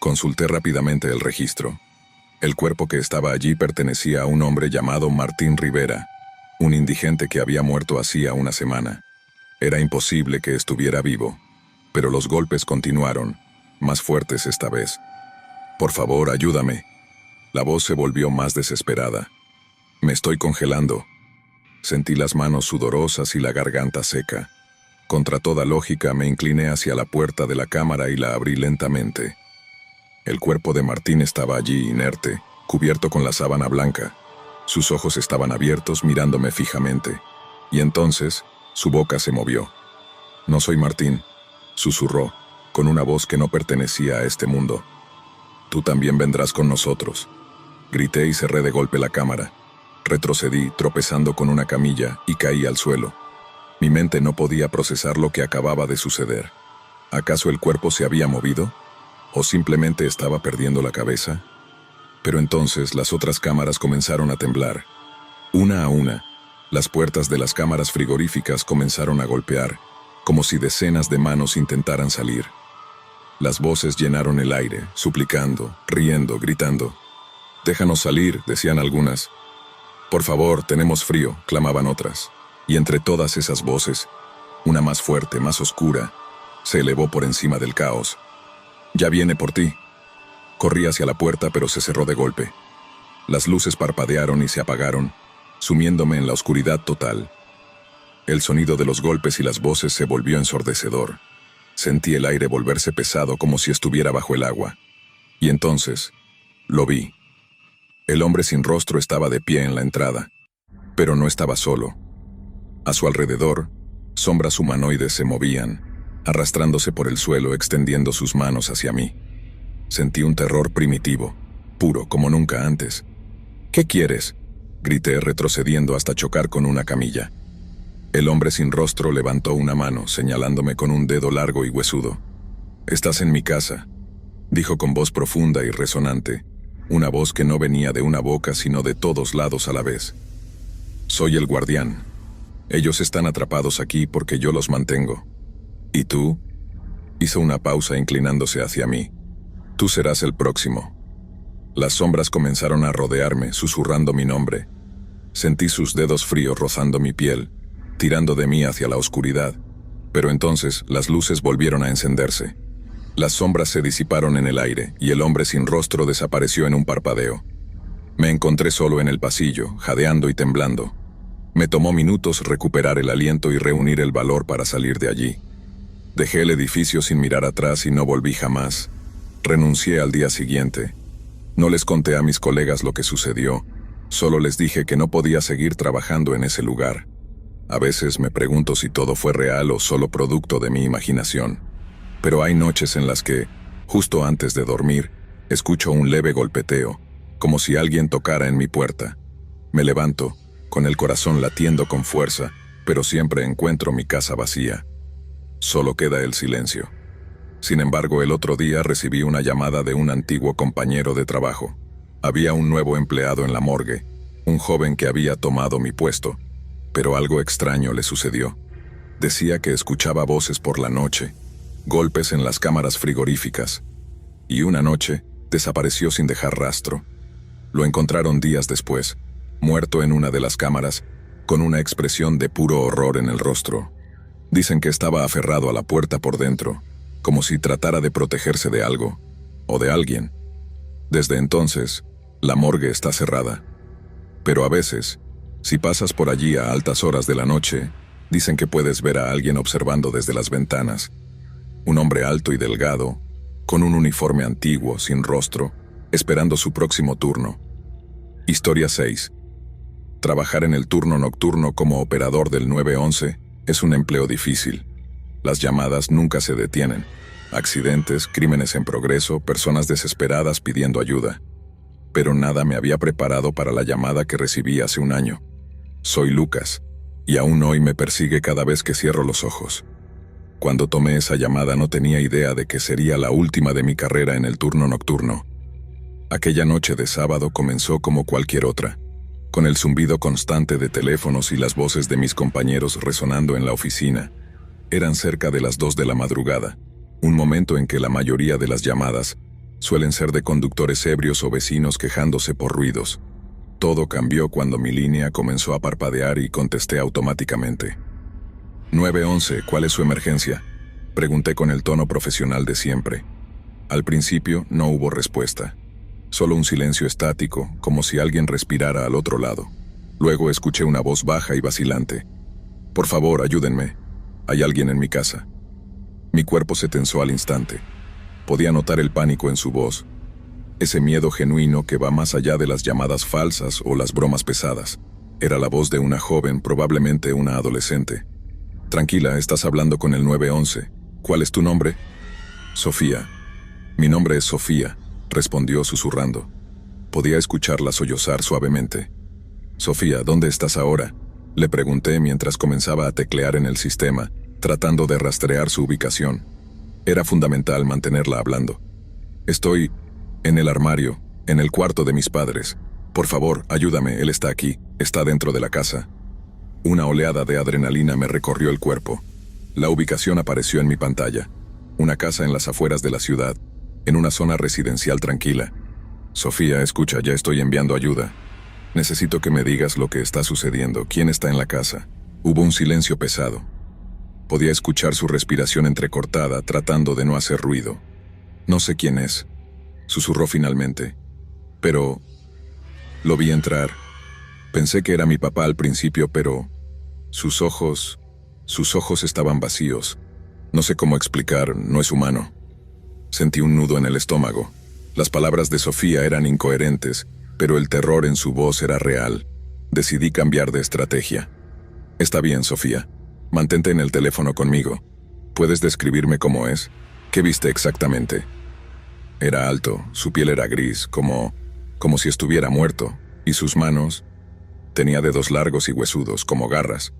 Consulté rápidamente el registro. El cuerpo que estaba allí pertenecía a un hombre llamado Martín Rivera, un indigente que había muerto hacía una semana. Era imposible que estuviera vivo, pero los golpes continuaron, más fuertes esta vez. «Por favor, ayúdame». La voz se volvió más desesperada. «Me estoy congelando». Sentí las manos sudorosas y la garganta seca. Contra toda lógica me incliné hacia la puerta de la cámara y la abrí lentamente. El cuerpo de Martín estaba allí inerte, cubierto con la sábana blanca. Sus ojos estaban abiertos mirándome fijamente. Y entonces, su boca se movió. «No soy Martín», susurró, con una voz que no pertenecía a este mundo. «Tú también vendrás con nosotros». Grité y cerré de golpe la cámara. Retrocedí, tropezando con una camilla, y caí al suelo. Mi mente no podía procesar lo que acababa de suceder. ¿Acaso el cuerpo se había movido? ¿O simplemente estaba perdiendo la cabeza? Pero entonces las otras cámaras comenzaron a temblar. Una a una, las puertas de las cámaras frigoríficas comenzaron a golpear. como si decenas de manos intentaran salir. Las voces llenaron el aire, suplicando, riendo, gritando. «Déjanos salir», decían algunas. «Por favor, tenemos frío», clamaban otras. Y entre todas esas voces, una más fuerte, más oscura, se elevó por encima del caos. «Ya viene por ti». Corrí hacia la puerta, pero se cerró de golpe. Las luces parpadearon y se apagaron, sumiéndome en la oscuridad total. El sonido de los golpes y las voces se volvió ensordecedor. Sentí el aire volverse pesado como si estuviera bajo el agua. Y entonces, lo vi. El hombre sin rostro estaba de pie en la entrada, pero no estaba solo. A su alrededor, sombras humanoides se movían, arrastrándose por el suelo, extendiendo sus manos hacia mí. Sentí un terror primitivo, puro como nunca antes. «¿Qué quieres?», grité, retrocediendo hasta chocar con una camilla. El hombre sin rostro levantó una mano, señalándome con un dedo largo y huesudo. «Estás en mi casa», dijo con voz profunda y resonante, una voz que no venía de una boca sino de todos lados a la vez. «Soy el guardián. Ellos están atrapados aquí porque yo los mantengo. ¿Y tú?», hizo una pausa inclinándose hacia mí. «Tú serás el próximo». Las sombras comenzaron a rodearme, susurrando mi nombre. Sentí sus dedos fríos rozando mi piel, tirando de mí hacia la oscuridad, pero entonces las luces volvieron a encenderse. Las sombras se disiparon en el aire y el hombre sin rostro desapareció en un parpadeo. Me encontré solo en el pasillo, jadeando y temblando. Me tomó minutos recuperar el aliento y reunir el valor para salir de allí. Dejé el edificio sin mirar atrás y no volví jamás. Renuncié al día siguiente. No les conté a mis colegas lo que sucedió, solo les dije que no podía seguir trabajando en ese lugar. A veces me pregunto si todo fue real o solo producto de mi imaginación. Pero hay noches en las que, justo antes de dormir, escucho un leve golpeteo, como si alguien tocara en mi puerta. Me levanto, con el corazón latiendo con fuerza, pero siempre encuentro mi casa vacía. Solo queda el silencio. Sin embargo, el otro día recibí una llamada de un antiguo compañero de trabajo. Había un nuevo empleado en la morgue, un joven que había tomado mi puesto, pero algo extraño le sucedió. Decía que escuchaba voces por la noche, golpes en las cámaras frigoríficas, y una noche desapareció sin dejar rastro. Lo encontraron días después, muerto en una de las cámaras, con una expresión de puro horror en el rostro. Dicen que estaba aferrado a la puerta por dentro, como si tratara de protegerse de algo, o de alguien. Desde entonces, la morgue está cerrada. Pero a veces, si pasas por allí a altas horas de la noche, dicen que puedes ver a alguien observando desde las ventanas. Un hombre alto y delgado, con un uniforme antiguo, sin rostro, esperando su próximo turno. Historia 6. Trabajar en el turno nocturno como operador del 911 es un empleo difícil. Las llamadas nunca se detienen. Accidentes, crímenes en progreso, personas desesperadas pidiendo ayuda. Pero nada me había preparado para la llamada que recibí hace un año. Soy Lucas, y aún hoy me persigue cada vez que cierro los ojos. Cuando tomé esa llamada no tenía idea de que sería la última de mi carrera en el turno nocturno. Aquella noche de sábado comenzó como cualquier otra, con el zumbido constante de teléfonos y las voces de mis compañeros resonando en la oficina. Eran cerca de las 2 de la madrugada, un momento en que la mayoría de las llamadas suelen ser de conductores ebrios o vecinos quejándose por ruidos. Todo cambió cuando mi línea comenzó a parpadear y contesté automáticamente. 911, ¿cuál es su emergencia?, pregunté con el tono profesional de siempre. Al principio no hubo respuesta, solo un silencio estático, como si alguien respirara al otro lado. Luego escuché una voz baja y vacilante. «Por favor, ayúdenme. Hay alguien en mi casa». Mi cuerpo se tensó al instante. Podía notar el pánico en su voz, ese miedo genuino que va más allá de las llamadas falsas o las bromas pesadas. Era la voz de una joven, probablemente una adolescente. «Tranquila, estás hablando con el 911. ¿Cuál es tu nombre?» «Sofía». «Mi nombre es Sofía», respondió susurrando. Podía escucharla sollozar suavemente. «Sofía, ¿dónde estás ahora?», le pregunté mientras comenzaba a teclear en el sistema, tratando de rastrear su ubicación. Era fundamental mantenerla hablando. «Estoy en el armario, en el cuarto de mis padres. Por favor, ayúdame, él está aquí, está dentro de la casa». Una oleada de adrenalina me recorrió el cuerpo. La ubicación apareció en mi pantalla. Una casa en las afueras de la ciudad, en una zona residencial tranquila. Sofía, escucha, ya estoy enviando ayuda. Necesito que me digas lo que está sucediendo. ¿Quién está en la casa? Hubo un silencio pesado. Podía escuchar su respiración entrecortada, tratando de no hacer ruido. No sé quién es, susurró finalmente. Pero lo vi entrar. Pensé que era mi papá al principio, pero sus ojos estaban vacíos. No sé cómo explicar, no es humano. Sentí un nudo en el estómago. Las palabras de Sofía eran incoherentes, pero el terror en su voz era real. Decidí cambiar de estrategia. Está bien, Sofía. Mantente en el teléfono conmigo. ¿Puedes describirme cómo es? ¿Qué viste exactamente? Era alto, su piel era gris, como si estuviera muerto, y sus manos tenía dedos largos y huesudos, como garras.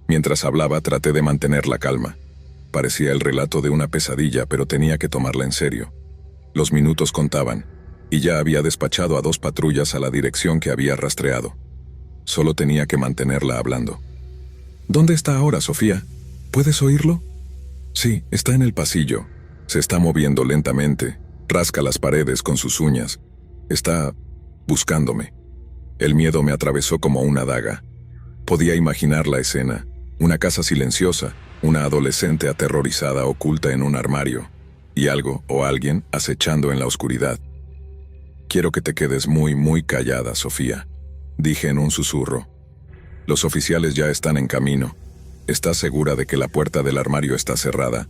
Mientras hablaba, traté de mantener la calma. Parecía el relato de una pesadilla, pero tenía que tomarla en serio. Los minutos contaban, y ya había despachado a 2 patrullas a la dirección que había rastreado. Solo tenía que mantenerla hablando. ¿Dónde está ahora, Sofía? ¿Puedes oírlo? Sí, está en el pasillo. Se está moviendo lentamente. Rasca las paredes con sus uñas. Está buscándome. El miedo me atravesó como una daga. Podía imaginar la escena. Una casa silenciosa, una adolescente aterrorizada oculta en un armario, y algo o alguien acechando en la oscuridad. Quiero que te quedes muy, muy callada, Sofía, dije en un susurro. Los oficiales ya están en camino. ¿Estás segura de que la puerta del armario está cerrada?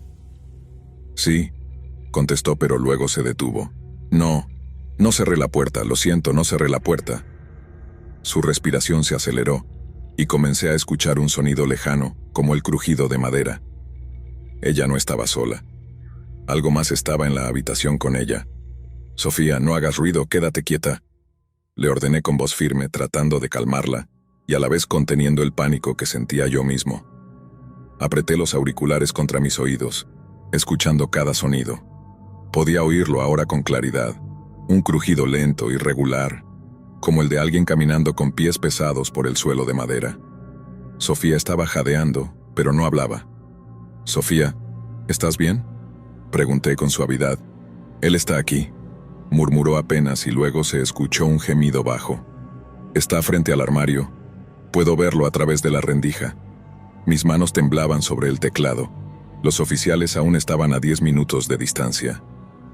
Sí, contestó, pero luego se detuvo. No cerré la puerta, lo siento, no cerré la puerta. Su respiración se aceleró, y comencé a escuchar un sonido lejano, como el crujido de madera. Ella no estaba sola. Algo más estaba en la habitación con ella. Sofía, no hagas ruido, quédate quieta. Le ordené con voz firme, tratando de calmarla, y a la vez conteniendo el pánico que sentía yo mismo. Apreté los auriculares contra mis oídos, escuchando cada sonido. Podía oírlo ahora con claridad, un crujido lento y regular, como el de alguien caminando con pies pesados por el suelo de madera. Sofía estaba jadeando, pero no hablaba. «Sofía, ¿estás bien?», pregunté con suavidad. «Él está aquí», murmuró apenas y luego se escuchó un gemido bajo. «Está frente al armario. Puedo verlo a través de la rendija». Mis manos temblaban sobre el teclado. Los oficiales aún estaban a 10 minutos de distancia.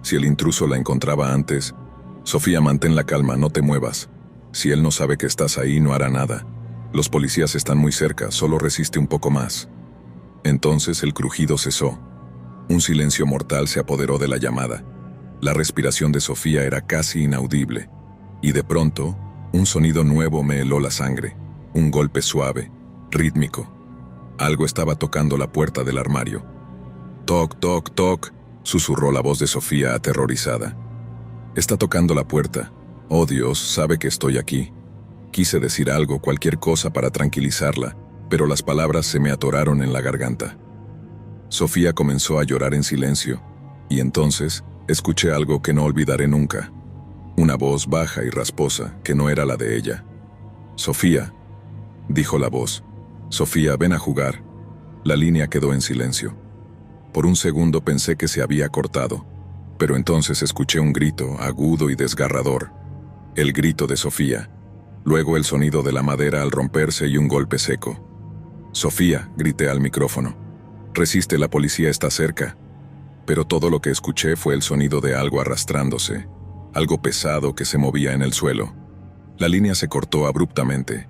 Si el intruso la encontraba antes... «Sofía, mantén la calma, no te muevas. Si él no sabe que estás ahí, no hará nada. Los policías están muy cerca, solo resiste un poco más». Entonces el crujido cesó. Un silencio mortal se apoderó de la llamada. La respiración de Sofía era casi inaudible. Y de pronto, un sonido nuevo me heló la sangre. Un golpe suave, rítmico. Algo estaba tocando la puerta del armario. «Toc, toc, toc», susurró la voz de Sofía aterrorizada. «Está tocando la puerta. Oh Dios, sabe que estoy aquí». Quise decir algo, cualquier cosa para tranquilizarla, pero las palabras se me atoraron en la garganta. Sofía comenzó a llorar en silencio, y entonces escuché algo que no olvidaré nunca. Una voz baja y rasposa, que no era la de ella. «Sofía», dijo la voz. «Sofía, ven a jugar». La línea quedó en silencio. Por un segundo pensé que se había cortado, pero entonces escuché un grito agudo y desgarrador. El grito de Sofía. Luego el sonido de la madera al romperse y un golpe seco. «Sofía», grité al micrófono. «Resiste, la policía está cerca». Pero todo lo que escuché fue el sonido de algo arrastrándose, algo pesado que se movía en el suelo. La línea se cortó abruptamente.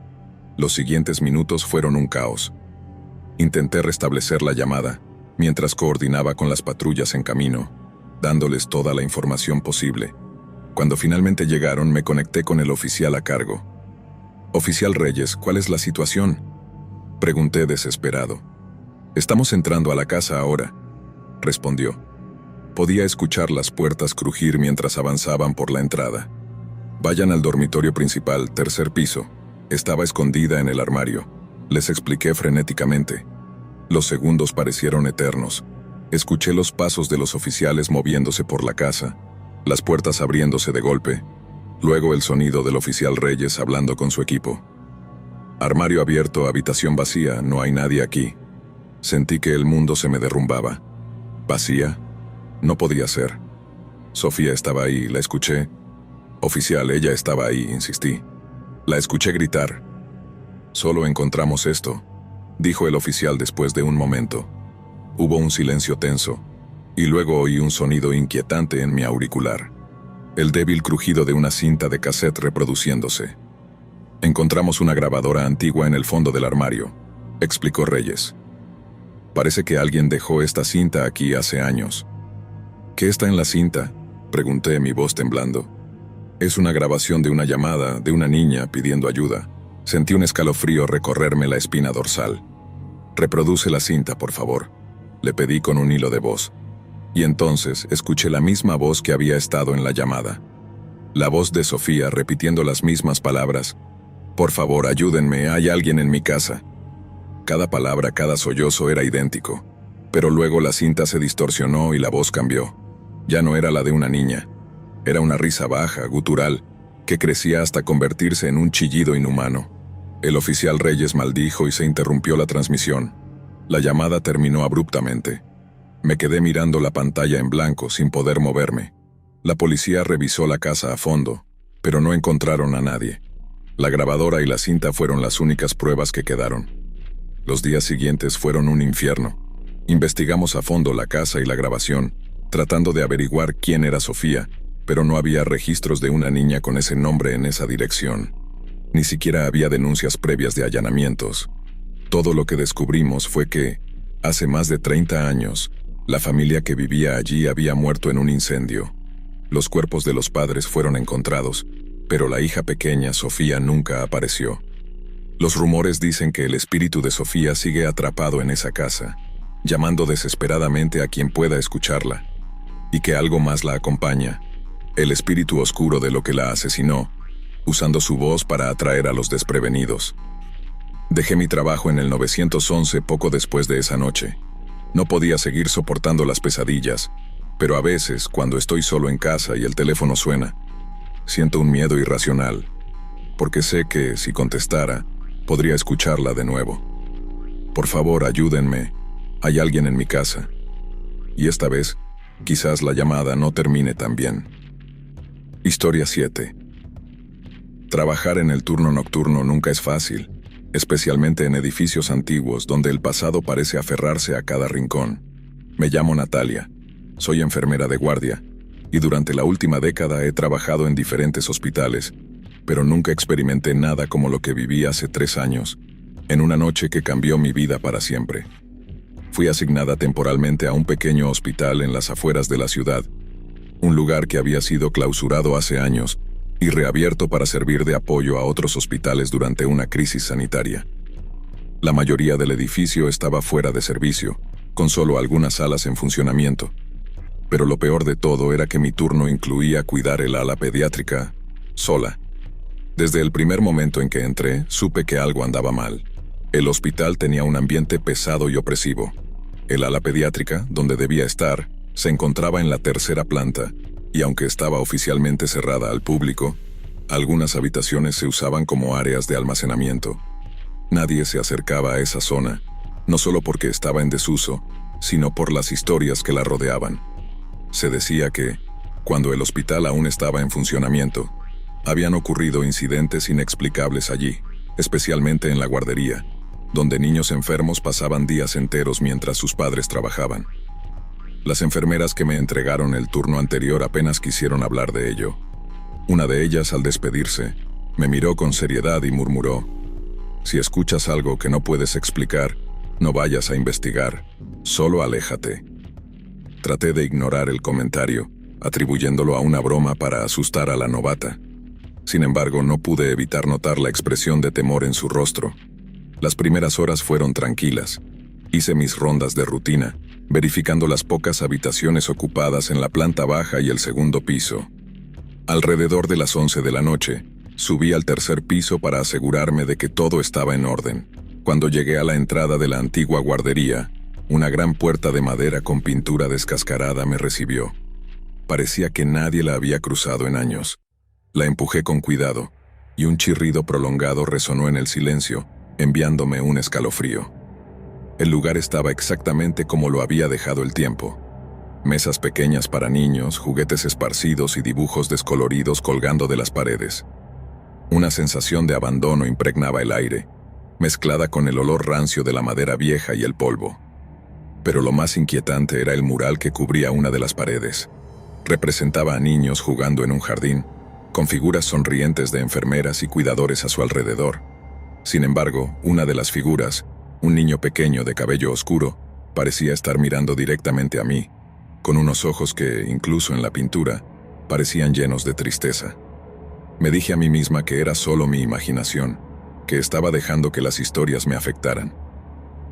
Los siguientes minutos fueron un caos. Intenté restablecer la llamada, mientras coordinaba con las patrullas en camino, dándoles toda la información posible. Cuando finalmente llegaron, me conecté con el oficial a cargo. «Oficial Reyes, ¿cuál es la situación?», pregunté desesperado. «Estamos entrando a la casa ahora», respondió. Podía escuchar las puertas crujir mientras avanzaban por la entrada. «Vayan al dormitorio principal, 3er piso. Estaba escondida en el armario», les expliqué frenéticamente. Los segundos parecieron eternos. Escuché los pasos de los oficiales moviéndose por la casa, las puertas abriéndose de golpe, luego el sonido del oficial Reyes hablando con su equipo. «Armario abierto, habitación vacía, no hay nadie aquí». Sentí que el mundo se me derrumbaba. ¿Vacía? No podía ser. Sofía estaba ahí, la escuché. Oficial, ella estaba ahí, insistí. La escuché gritar. Solo encontramos esto, dijo el oficial después de un momento. Hubo un silencio tenso, y luego oí un sonido inquietante en mi auricular. El débil crujido de una cinta de cassette reproduciéndose. Encontramos una grabadora antigua en el fondo del armario, explicó Reyes. Parece que alguien dejó esta cinta aquí hace años. ¿Qué está en la cinta?, pregunté, mi voz temblando. Es una grabación de una llamada de una niña pidiendo ayuda. Sentí un escalofrío recorrerme la espina dorsal. Reproduce la cinta, por favor, le pedí con un hilo de voz. Y entonces escuché la misma voz que había estado en la llamada. La voz de Sofía repitiendo las mismas palabras. Por favor, ayúdenme, hay alguien en mi casa. Cada palabra, cada sollozo era idéntico. Pero luego la cinta se distorsionó y la voz cambió. Ya no era la de una niña. Era una risa baja, gutural, que crecía hasta convertirse en un chillido inhumano. El oficial Reyes maldijo y se interrumpió la transmisión. La llamada terminó abruptamente. Me quedé mirando la pantalla en blanco sin poder moverme. La policía revisó la casa a fondo, pero no encontraron a nadie. La grabadora y la cinta fueron las únicas pruebas que quedaron. Los días siguientes fueron un infierno. Investigamos a fondo la casa y la grabación, tratando de averiguar quién era Sofía, pero no había registros de una niña con ese nombre en esa dirección. Ni siquiera había denuncias previas de allanamientos. Todo lo que descubrimos fue que, hace más de 30 años, la familia que vivía allí había muerto en un incendio. Los cuerpos de los padres fueron encontrados, pero la hija pequeña, Sofía, nunca apareció. Los rumores dicen que el espíritu de Sofía sigue atrapado en esa casa, llamando desesperadamente a quien pueda escucharla, y que algo más la acompaña, el espíritu oscuro de lo que la asesinó, usando su voz para atraer a los desprevenidos. Dejé mi trabajo en el 911 poco después de esa noche. No podía seguir soportando las pesadillas, pero a veces, cuando estoy solo en casa y el teléfono suena, siento un miedo irracional, porque sé que, si contestara, podría escucharla de nuevo. Por favor, ayúdenme, hay alguien en mi casa. Y esta vez, quizás la llamada no termine tan bien. Historia 7. Trabajar en el turno nocturno nunca es fácil, especialmente en edificios antiguos donde el pasado parece aferrarse a cada rincón. Me llamo Natalia, soy enfermera de guardia, y durante la última década he trabajado en diferentes hospitales, pero nunca experimenté nada como lo que viví hace 3 años, en una noche que cambió mi vida para siempre. Fui asignada temporalmente a un pequeño hospital en las afueras de la ciudad, un lugar que había sido clausurado hace años y reabierto para servir de apoyo a otros hospitales durante una crisis sanitaria. La mayoría del edificio estaba fuera de servicio, con solo algunas salas en funcionamiento. Pero lo peor de todo era que mi turno incluía cuidar el ala pediátrica, sola. Desde el primer momento en que entré, supe que algo andaba mal. El hospital tenía un ambiente pesado y opresivo. El ala pediátrica, donde debía estar, se encontraba en la 3ª planta, y aunque estaba oficialmente cerrada al público, algunas habitaciones se usaban como áreas de almacenamiento. Nadie se acercaba a esa zona, no solo porque estaba en desuso, sino por las historias que la rodeaban. Se decía que, cuando el hospital aún estaba en funcionamiento, habían ocurrido incidentes inexplicables allí, especialmente en la guardería, donde niños enfermos pasaban días enteros mientras sus padres trabajaban. Las enfermeras que me entregaron el turno anterior apenas quisieron hablar de ello. Una de ellas, al despedirse, me miró con seriedad y murmuró: «Si escuchas algo que no puedes explicar, no vayas a investigar, solo aléjate». Traté de ignorar el comentario, atribuyéndolo a una broma para asustar a la novata. Sin embargo, no pude evitar notar la expresión de temor en su rostro. Las primeras horas fueron tranquilas. Hice mis rondas de rutina, verificando las pocas habitaciones ocupadas en la planta baja y el 2º piso. Alrededor de las 11 de la noche, subí al 3er piso para asegurarme de que todo estaba en orden. Cuando llegué a la entrada de la antigua guardería, una gran puerta de madera con pintura descascarada me recibió. Parecía que nadie la había cruzado en años. La empujé con cuidado, y un chirrido prolongado resonó en el silencio, enviándome un escalofrío. El lugar estaba exactamente como lo había dejado el tiempo. Mesas pequeñas para niños, juguetes esparcidos y dibujos descoloridos colgando de las paredes. Una sensación de abandono impregnaba el aire, mezclada con el olor rancio de la madera vieja y el polvo. Pero lo más inquietante era el mural que cubría una de las paredes. Representaba a niños jugando en un jardín, con figuras sonrientes de enfermeras y cuidadores a su alrededor. Sin embargo, una de las figuras, un niño pequeño de cabello oscuro, parecía estar mirando directamente a mí, con unos ojos que, incluso en la pintura, parecían llenos de tristeza. Me dije a mí misma que era solo mi imaginación, que estaba dejando que las historias me afectaran.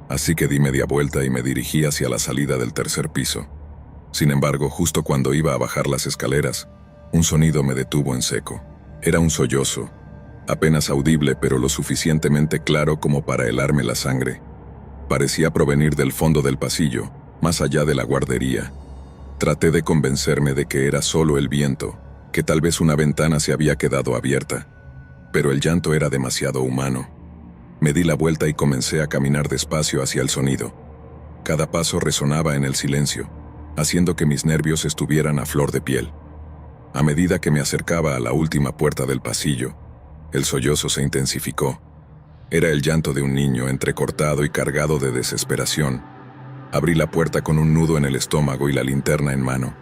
Así que di media vuelta y me dirigí hacia la salida del tercer piso. Sin embargo, justo cuando iba a bajar las escaleras, un sonido me detuvo en seco. Era un sollozo, apenas audible pero lo suficientemente claro como para helarme la sangre. Parecía provenir del fondo del pasillo, más allá de la guardería. Traté de convencerme de que era solo el viento, que tal vez una ventana se había quedado abierta, pero el llanto era demasiado humano. Me di la vuelta y comencé a caminar despacio hacia el sonido. Cada paso resonaba en el silencio, haciendo que mis nervios estuvieran a flor de piel. A medida que me acercaba a la última puerta del pasillo, el sollozo se intensificó. Era el llanto de un niño entrecortado y cargado de desesperación. Abrí la puerta con un nudo en el estómago y la linterna en mano.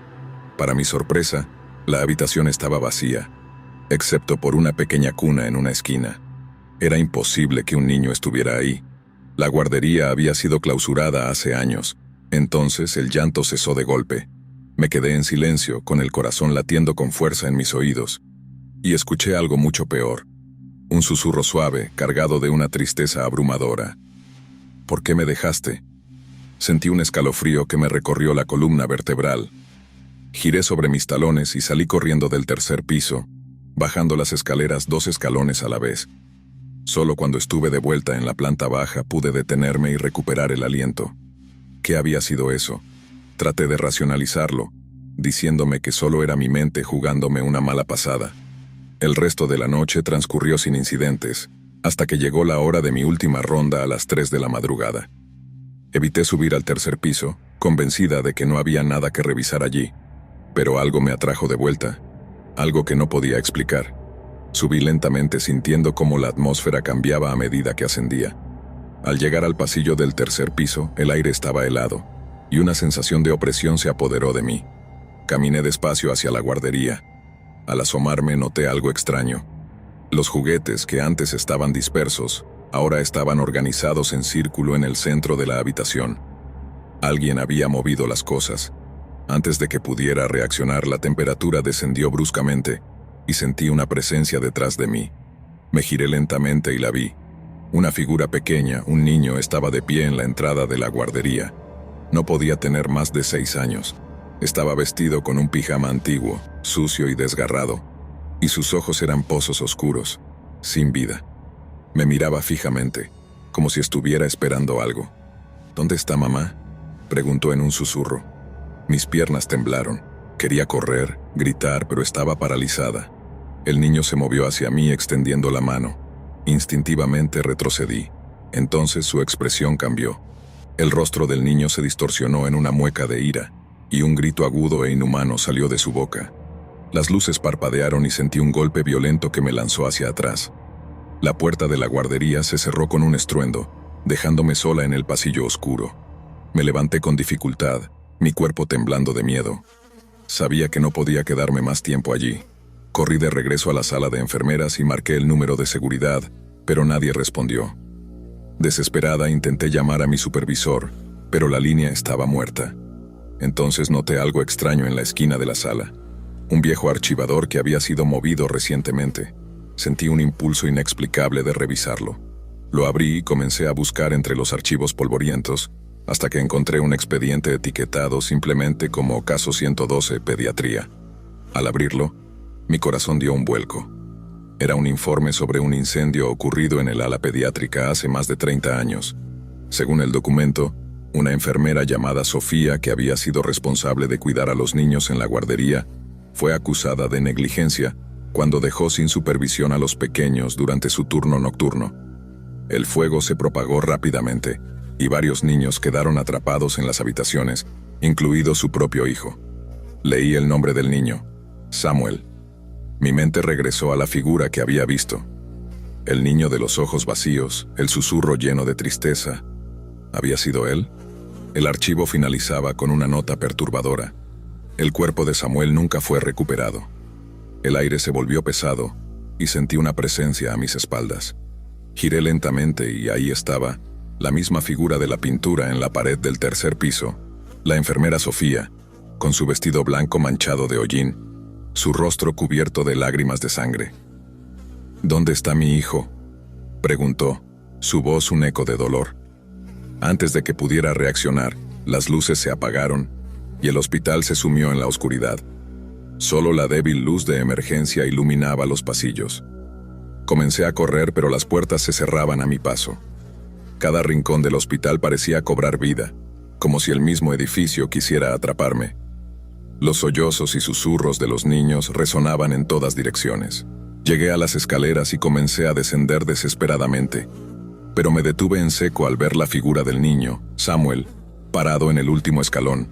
Para mi sorpresa, la habitación estaba vacía, excepto por una pequeña cuna en una esquina. Era imposible que un niño estuviera ahí. La guardería había sido clausurada hace años. Entonces el llanto cesó de golpe. Me quedé en silencio, con el corazón latiendo con fuerza en mis oídos. Y escuché algo mucho peor. Un susurro suave, cargado de una tristeza abrumadora. ¿Por qué me dejaste? Sentí un escalofrío que me recorrió la columna vertebral. Giré sobre mis talones y salí corriendo del tercer piso, bajando las escaleras 2 escalones a la vez. Solo cuando estuve de vuelta en la planta baja pude detenerme y recuperar el aliento. ¿Qué había sido eso? Traté de racionalizarlo, diciéndome que solo era mi mente jugándome una mala pasada. El resto de la noche transcurrió sin incidentes, hasta que llegó la hora de mi última ronda a las 3 de la madrugada. Evité subir al tercer piso, convencida de que no había nada que revisar allí, pero algo me atrajo de vuelta, algo que no podía explicar. Subí lentamente sintiendo cómo la atmósfera cambiaba a medida que ascendía. Al llegar al pasillo del tercer piso, el aire estaba helado, y una sensación de opresión se apoderó de mí. Caminé despacio hacia la guardería. Al asomarme noté algo extraño. Los juguetes que antes estaban dispersos, ahora estaban organizados en círculo en el centro de la habitación. Alguien había movido las cosas. Antes de que pudiera reaccionar, la temperatura descendió bruscamente, y sentí una presencia detrás de mí. Me giré lentamente y la vi. Una figura pequeña, un niño, estaba de pie en la entrada de la guardería. No podía tener más de 6 años. Estaba vestido con un pijama antiguo, sucio y desgarrado, y sus ojos eran pozos oscuros, sin vida. Me miraba fijamente, como si estuviera esperando algo. ¿Dónde está mamá?, preguntó en un susurro. Mis piernas temblaron. Quería correr, gritar, pero estaba paralizada. El niño se movió hacia mí extendiendo la mano. Instintivamente retrocedí. Entonces su expresión cambió. El rostro del niño se distorsionó en una mueca de ira, y un grito agudo e inhumano salió de su boca. Las luces parpadearon y sentí un golpe violento que me lanzó hacia atrás. La puerta de la guardería se cerró con un estruendo, dejándome sola en el pasillo oscuro. Me levanté con dificultad, mi cuerpo temblando de miedo. Sabía que no podía quedarme más tiempo allí. Corrí de regreso a la sala de enfermeras y marqué el número de seguridad, pero nadie respondió. Desesperada intenté llamar a mi supervisor, pero la línea estaba muerta. Entonces noté algo extraño en la esquina de la sala. Un viejo archivador que había sido movido recientemente. Sentí un impulso inexplicable de revisarlo. Lo abrí y comencé a buscar entre los archivos polvorientos, hasta que encontré un expediente etiquetado simplemente como Caso 112, Pediatría. Al abrirlo, mi corazón dio un vuelco. Era un informe sobre un incendio ocurrido en el ala pediátrica hace más de 30 años. Según el documento, una enfermera llamada Sofía, que había sido responsable de cuidar a los niños en la guardería, fue acusada de negligencia cuando dejó sin supervisión a los pequeños durante su turno nocturno. El fuego se propagó rápidamente, y varios niños quedaron atrapados en las habitaciones, incluido su propio hijo. Leí el nombre del niño, Samuel. Mi mente regresó a la figura que había visto. El niño de los ojos vacíos, el susurro lleno de tristeza. ¿Había sido él? El archivo finalizaba con una nota perturbadora. El cuerpo de Samuel nunca fue recuperado. El aire se volvió pesado y sentí una presencia a mis espaldas. Giré lentamente y ahí estaba, la misma figura de la pintura en la pared del tercer piso, la enfermera Sofía, con su vestido blanco manchado de hollín, su rostro cubierto de lágrimas de sangre. ¿Dónde está mi hijo?, preguntó, su voz un eco de dolor. Antes de que pudiera reaccionar, las luces se apagaron y el hospital se sumió en la oscuridad. Solo la débil luz de emergencia iluminaba los pasillos. Comencé a correr, pero las puertas se cerraban a mi paso. Cada rincón del hospital parecía cobrar vida, como si el mismo edificio quisiera atraparme. Los sollozos y susurros de los niños resonaban en todas direcciones. Llegué a las escaleras y comencé a descender desesperadamente, pero me detuve en seco al ver la figura del niño, Samuel, parado en el último escalón.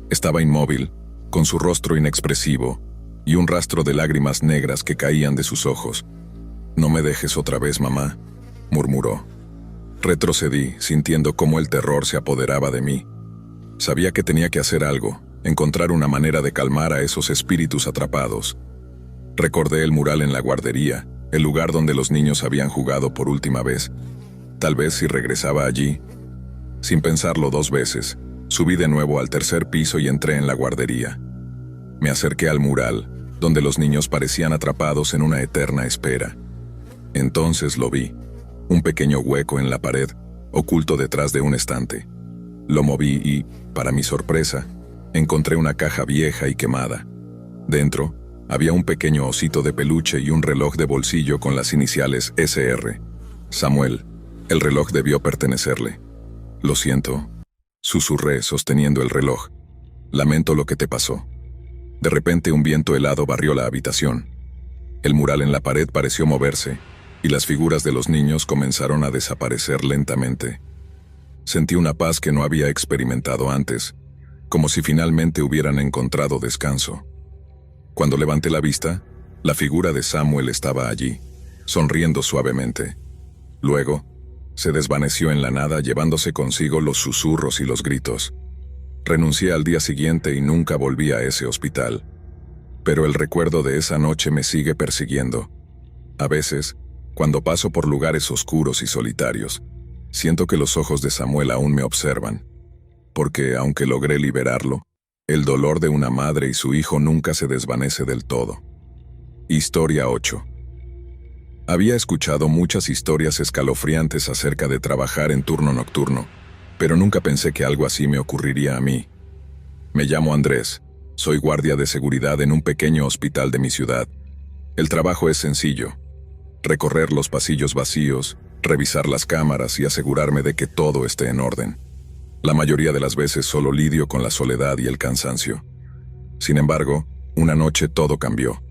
Estaba inmóvil, con su rostro inexpresivo y un rastro de lágrimas negras que caían de sus ojos. «No me dejes otra vez, mamá», murmuró. Retrocedí, sintiendo cómo el terror se apoderaba de mí. Sabía que tenía que hacer algo, encontrar una manera de calmar a esos espíritus atrapados. Recordé el mural en la guardería, el lugar donde los niños habían jugado por última vez. Tal vez si regresaba allí. Sin pensarlo 2 veces, subí de nuevo al tercer piso y entré en la guardería. Me acerqué al mural, donde los niños parecían atrapados en una eterna espera. Entonces lo vi, un pequeño hueco en la pared, oculto detrás de un estante. Lo moví y, para mi sorpresa, encontré una caja vieja y quemada. Dentro, había un pequeño osito de peluche y un reloj de bolsillo con las iniciales SR. Samuel, el reloj debió pertenecerle. «Lo siento», susurré sosteniendo el reloj. «Lamento lo que te pasó». De repente un viento helado barrió la habitación. El mural en la pared pareció moverse, y las figuras de los niños comenzaron a desaparecer lentamente. Sentí una paz que no había experimentado antes, como si finalmente hubieran encontrado descanso. Cuando levanté la vista, la figura de Samuel estaba allí, sonriendo suavemente. Luego, se desvaneció en la nada llevándose consigo los susurros y los gritos. Renuncié al día siguiente y nunca volví a ese hospital. Pero el recuerdo de esa noche me sigue persiguiendo. A veces, cuando paso por lugares oscuros y solitarios, siento que los ojos de Samuel aún me observan, porque aunque logré liberarlo, el dolor de una madre y su hijo nunca se desvanece del todo. Historia 8. Había escuchado muchas historias escalofriantes acerca de trabajar en turno nocturno, pero nunca pensé que algo así me ocurriría a mí. Me llamo Andrés, soy guardia de seguridad en un pequeño hospital de mi ciudad. El trabajo es sencillo: recorrer los pasillos vacíos, revisar las cámaras y asegurarme de que todo esté en orden. La mayoría de las veces solo lidio con la soledad y el cansancio. Sin embargo, una noche todo cambió.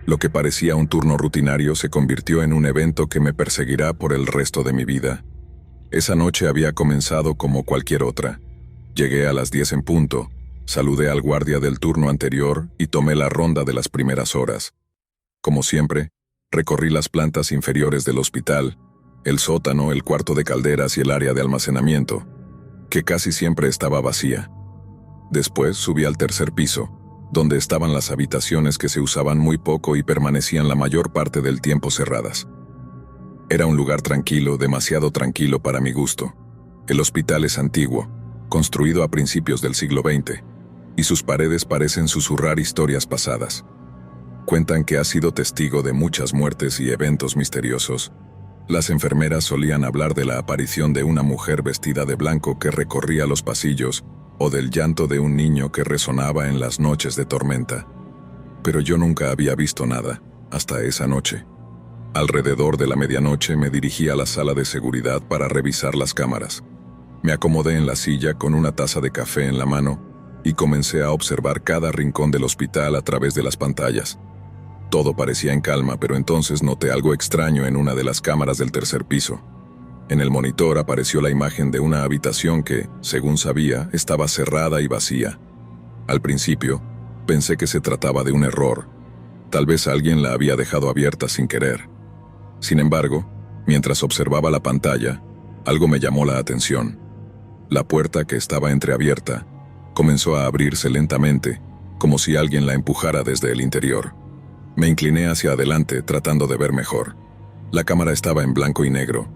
Lo que parecía un turno rutinario se convirtió en un evento que me perseguirá por el resto de mi vida. Esa noche había comenzado como cualquier otra. Llegué a las 10 en punto, saludé al guardia del turno anterior y tomé la ronda de las primeras horas. Como siempre, recorrí las plantas inferiores del hospital, el sótano, el cuarto de calderas y el área de almacenamiento, que casi siempre estaba vacía. Después subí al tercer piso, donde estaban las habitaciones que se usaban muy poco y permanecían la mayor parte del tiempo cerradas. Era un lugar tranquilo, demasiado tranquilo para mi gusto. El hospital es antiguo, construido a principios del siglo XX, y sus paredes parecen susurrar historias pasadas. Cuentan que ha sido testigo de muchas muertes y eventos misteriosos. Las enfermeras solían hablar de la aparición de una mujer vestida de blanco que recorría los pasillos, o del llanto de un niño que resonaba en las noches de tormenta. Pero yo nunca había visto nada, hasta esa noche. Alrededor de la medianoche me dirigí a la sala de seguridad para revisar las cámaras. Me acomodé en la silla con una taza de café en la mano y comencé a observar cada rincón del hospital a través de las pantallas. Todo parecía en calma, pero entonces noté algo extraño en una de las cámaras del tercer piso. En el monitor apareció la imagen de una habitación que, según sabía, estaba cerrada y vacía. Al principio, pensé que se trataba de un error. Tal vez alguien la había dejado abierta sin querer. Sin embargo, mientras observaba la pantalla, algo me llamó la atención. La puerta, que estaba entreabierta, comenzó a abrirse lentamente, como si alguien la empujara desde el interior. Me incliné hacia adelante tratando de ver mejor. La cámara estaba en blanco y negro,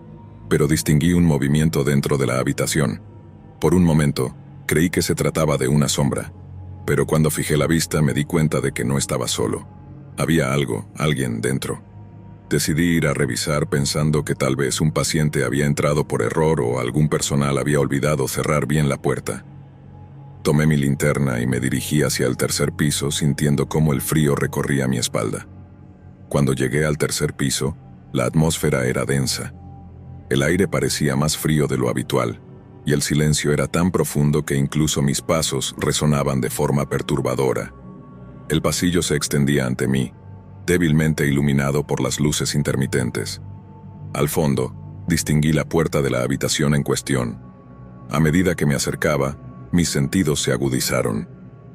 pero distinguí un movimiento dentro de la habitación. Por un momento, creí que se trataba de una sombra, pero cuando fijé la vista me di cuenta de que no estaba solo. Había alguien dentro. Decidí ir a revisar pensando que tal vez un paciente había entrado por error o algún personal había olvidado cerrar bien la puerta. Tomé mi linterna y me dirigí hacia el tercer piso sintiendo cómo el frío recorría mi espalda. Cuando llegué al tercer piso, la atmósfera era densa. El aire parecía más frío de lo habitual, y el silencio era tan profundo que incluso mis pasos resonaban de forma perturbadora. El pasillo se extendía ante mí, débilmente iluminado por las luces intermitentes. Al fondo, distinguí la puerta de la habitación en cuestión. A medida que me acercaba, mis sentidos se agudizaron.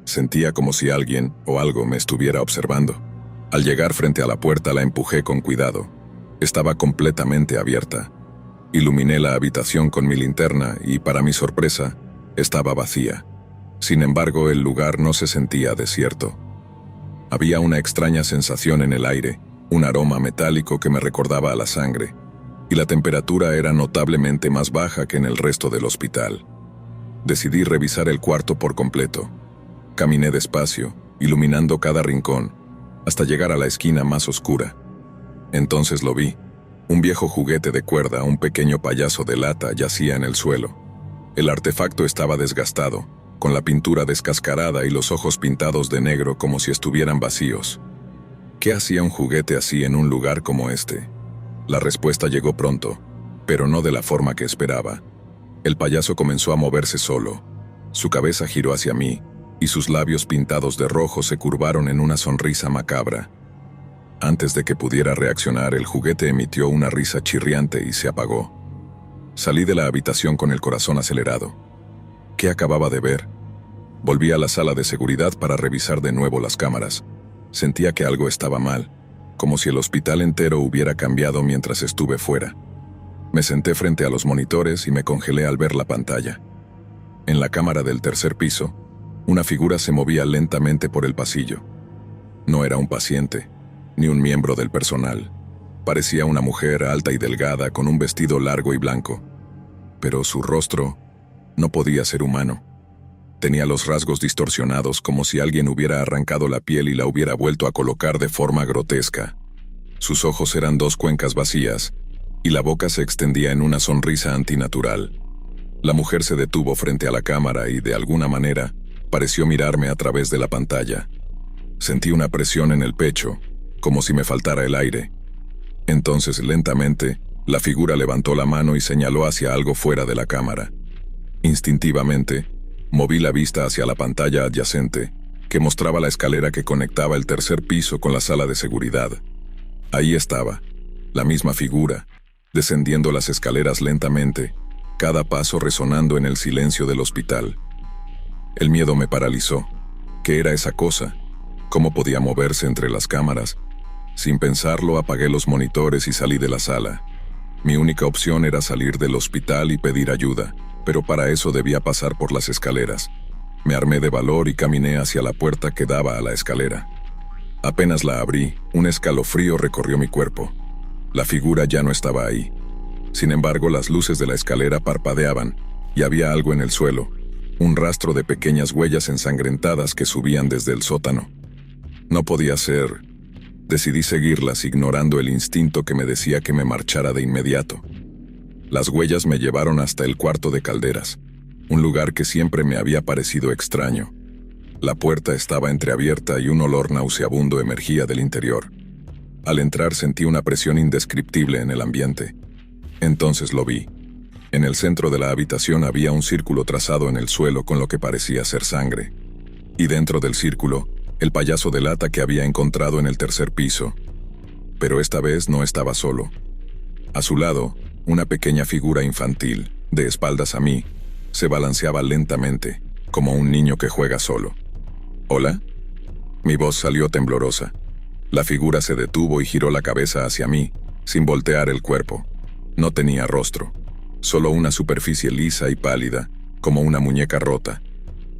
Sentía como si alguien o algo me estuviera observando. Al llegar frente a la puerta la empujé con cuidado. Estaba completamente abierta. Iluminé la habitación con mi linterna y, para mi sorpresa, estaba vacía. Sin embargo, el lugar no se sentía desierto. Había una extraña sensación en el aire, un aroma metálico que me recordaba a la sangre, y la temperatura era notablemente más baja que en el resto del hospital. Decidí revisar el cuarto por completo. Caminé despacio, iluminando cada rincón, hasta llegar a la esquina más oscura. Entonces lo vi. Un viejo juguete de cuerda, un pequeño payaso de lata, yacía en el suelo. El artefacto estaba desgastado, con la pintura descascarada y los ojos pintados de negro como si estuvieran vacíos. ¿Qué hacía un juguete así en un lugar como este? La respuesta llegó pronto, pero no de la forma que esperaba. El payaso comenzó a moverse solo. Su cabeza giró hacia mí, y sus labios pintados de rojo se curvaron en una sonrisa macabra. Antes de que pudiera reaccionar, el juguete emitió una risa chirriante y se apagó. Salí de la habitación con el corazón acelerado. ¿Qué acababa de ver? Volví a la sala de seguridad para revisar de nuevo las cámaras. Sentía que algo estaba mal, como si el hospital entero hubiera cambiado mientras estuve fuera. Me senté frente a los monitores y me congelé al ver la pantalla. En la cámara del tercer piso, una figura se movía lentamente por el pasillo. No era un paciente, ni un miembro del personal. Parecía una mujer alta y delgada con un vestido largo y blanco. Pero su rostro no podía ser humano. Tenía los rasgos distorsionados como si alguien hubiera arrancado la piel y la hubiera vuelto a colocar de forma grotesca. Sus ojos eran dos cuencas vacías, y la boca se extendía en una sonrisa antinatural. La mujer se detuvo frente a la cámara y, de alguna manera, pareció mirarme a través de la pantalla. Sentí una presión en el pecho, como si me faltara el aire. Entonces, lentamente, la figura levantó la mano y señaló hacia algo fuera de la cámara. Instintivamente, moví la vista hacia la pantalla adyacente, que mostraba la escalera que conectaba el tercer piso con la sala de seguridad. Ahí estaba, la misma figura, descendiendo las escaleras lentamente, cada paso resonando en el silencio del hospital. El miedo me paralizó. ¿Qué era esa cosa? ¿Cómo podía moverse entre las cámaras? Sin pensarlo, apagué los monitores y salí de la sala. Mi única opción era salir del hospital y pedir ayuda, pero para eso debía pasar por las escaleras. Me armé de valor y caminé hacia la puerta que daba a la escalera. Apenas la abrí, un escalofrío recorrió mi cuerpo. La figura ya no estaba ahí. Sin embargo, las luces de la escalera parpadeaban, y había algo en el suelo, un rastro de pequeñas huellas ensangrentadas que subían desde el sótano. No podía ser. Decidí seguirlas, ignorando el instinto que me decía que me marchara de inmediato. Las huellas me llevaron hasta el cuarto de calderas, un lugar que siempre me había parecido extraño. La puerta estaba entreabierta y un olor nauseabundo emergía del interior. Al entrar sentí una presión indescriptible en el ambiente. Entonces lo vi. En el centro de la habitación había un círculo trazado en el suelo con lo que parecía ser sangre. Y dentro del círculo, el payaso de lata que había encontrado en el tercer piso. Pero esta vez no estaba solo. A su lado, Una pequeña figura infantil, de espaldas a mí, se balanceaba lentamente, como un niño que juega solo. ¿Hola? Mi voz salió temblorosa. La figura se detuvo y giró la cabeza hacia mí, sin voltear el cuerpo. No tenía rostro, solo una superficie lisa y pálida, como una muñeca rota.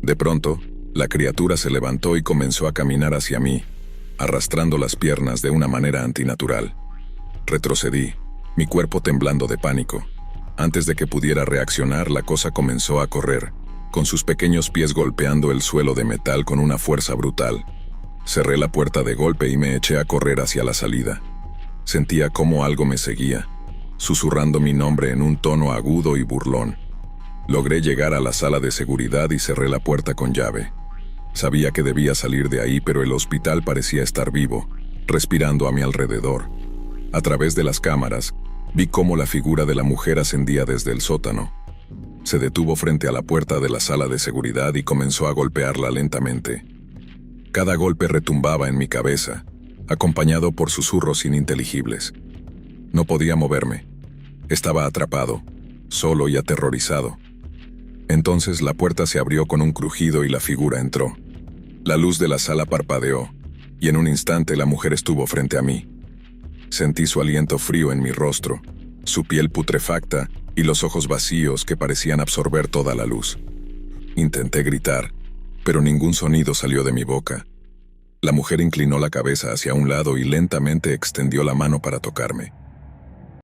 De pronto, la criatura se levantó y comenzó a caminar hacia mí, arrastrando las piernas de una manera antinatural. Retrocedí, mi cuerpo temblando de pánico. Antes de que pudiera reaccionar, la cosa comenzó a correr, con sus pequeños pies golpeando el suelo de metal con una fuerza brutal. Cerré la puerta de golpe y me eché a correr hacia la salida. Sentía como algo me seguía, susurrando mi nombre en un tono agudo y burlón. Logré llegar a la sala de seguridad y cerré la puerta con llave. Sabía que debía salir de ahí, pero el hospital parecía estar vivo, respirando a mi alrededor. A través de las cámaras, vi cómo la figura de la mujer ascendía desde el sótano. Se detuvo frente a la puerta de la sala de seguridad y comenzó a golpearla lentamente. Cada golpe retumbaba en mi cabeza, acompañado por susurros ininteligibles. No podía moverme. Estaba atrapado, solo y aterrorizado. Entonces la puerta se abrió con un crujido y la figura entró. La luz de la sala parpadeó, y en un instante la mujer estuvo frente a mí. Sentí su aliento frío en mi rostro, su piel putrefacta y los ojos vacíos que parecían absorber toda la luz. Intenté gritar, pero ningún sonido salió de mi boca. La mujer inclinó la cabeza hacia un lado y lentamente extendió la mano para tocarme.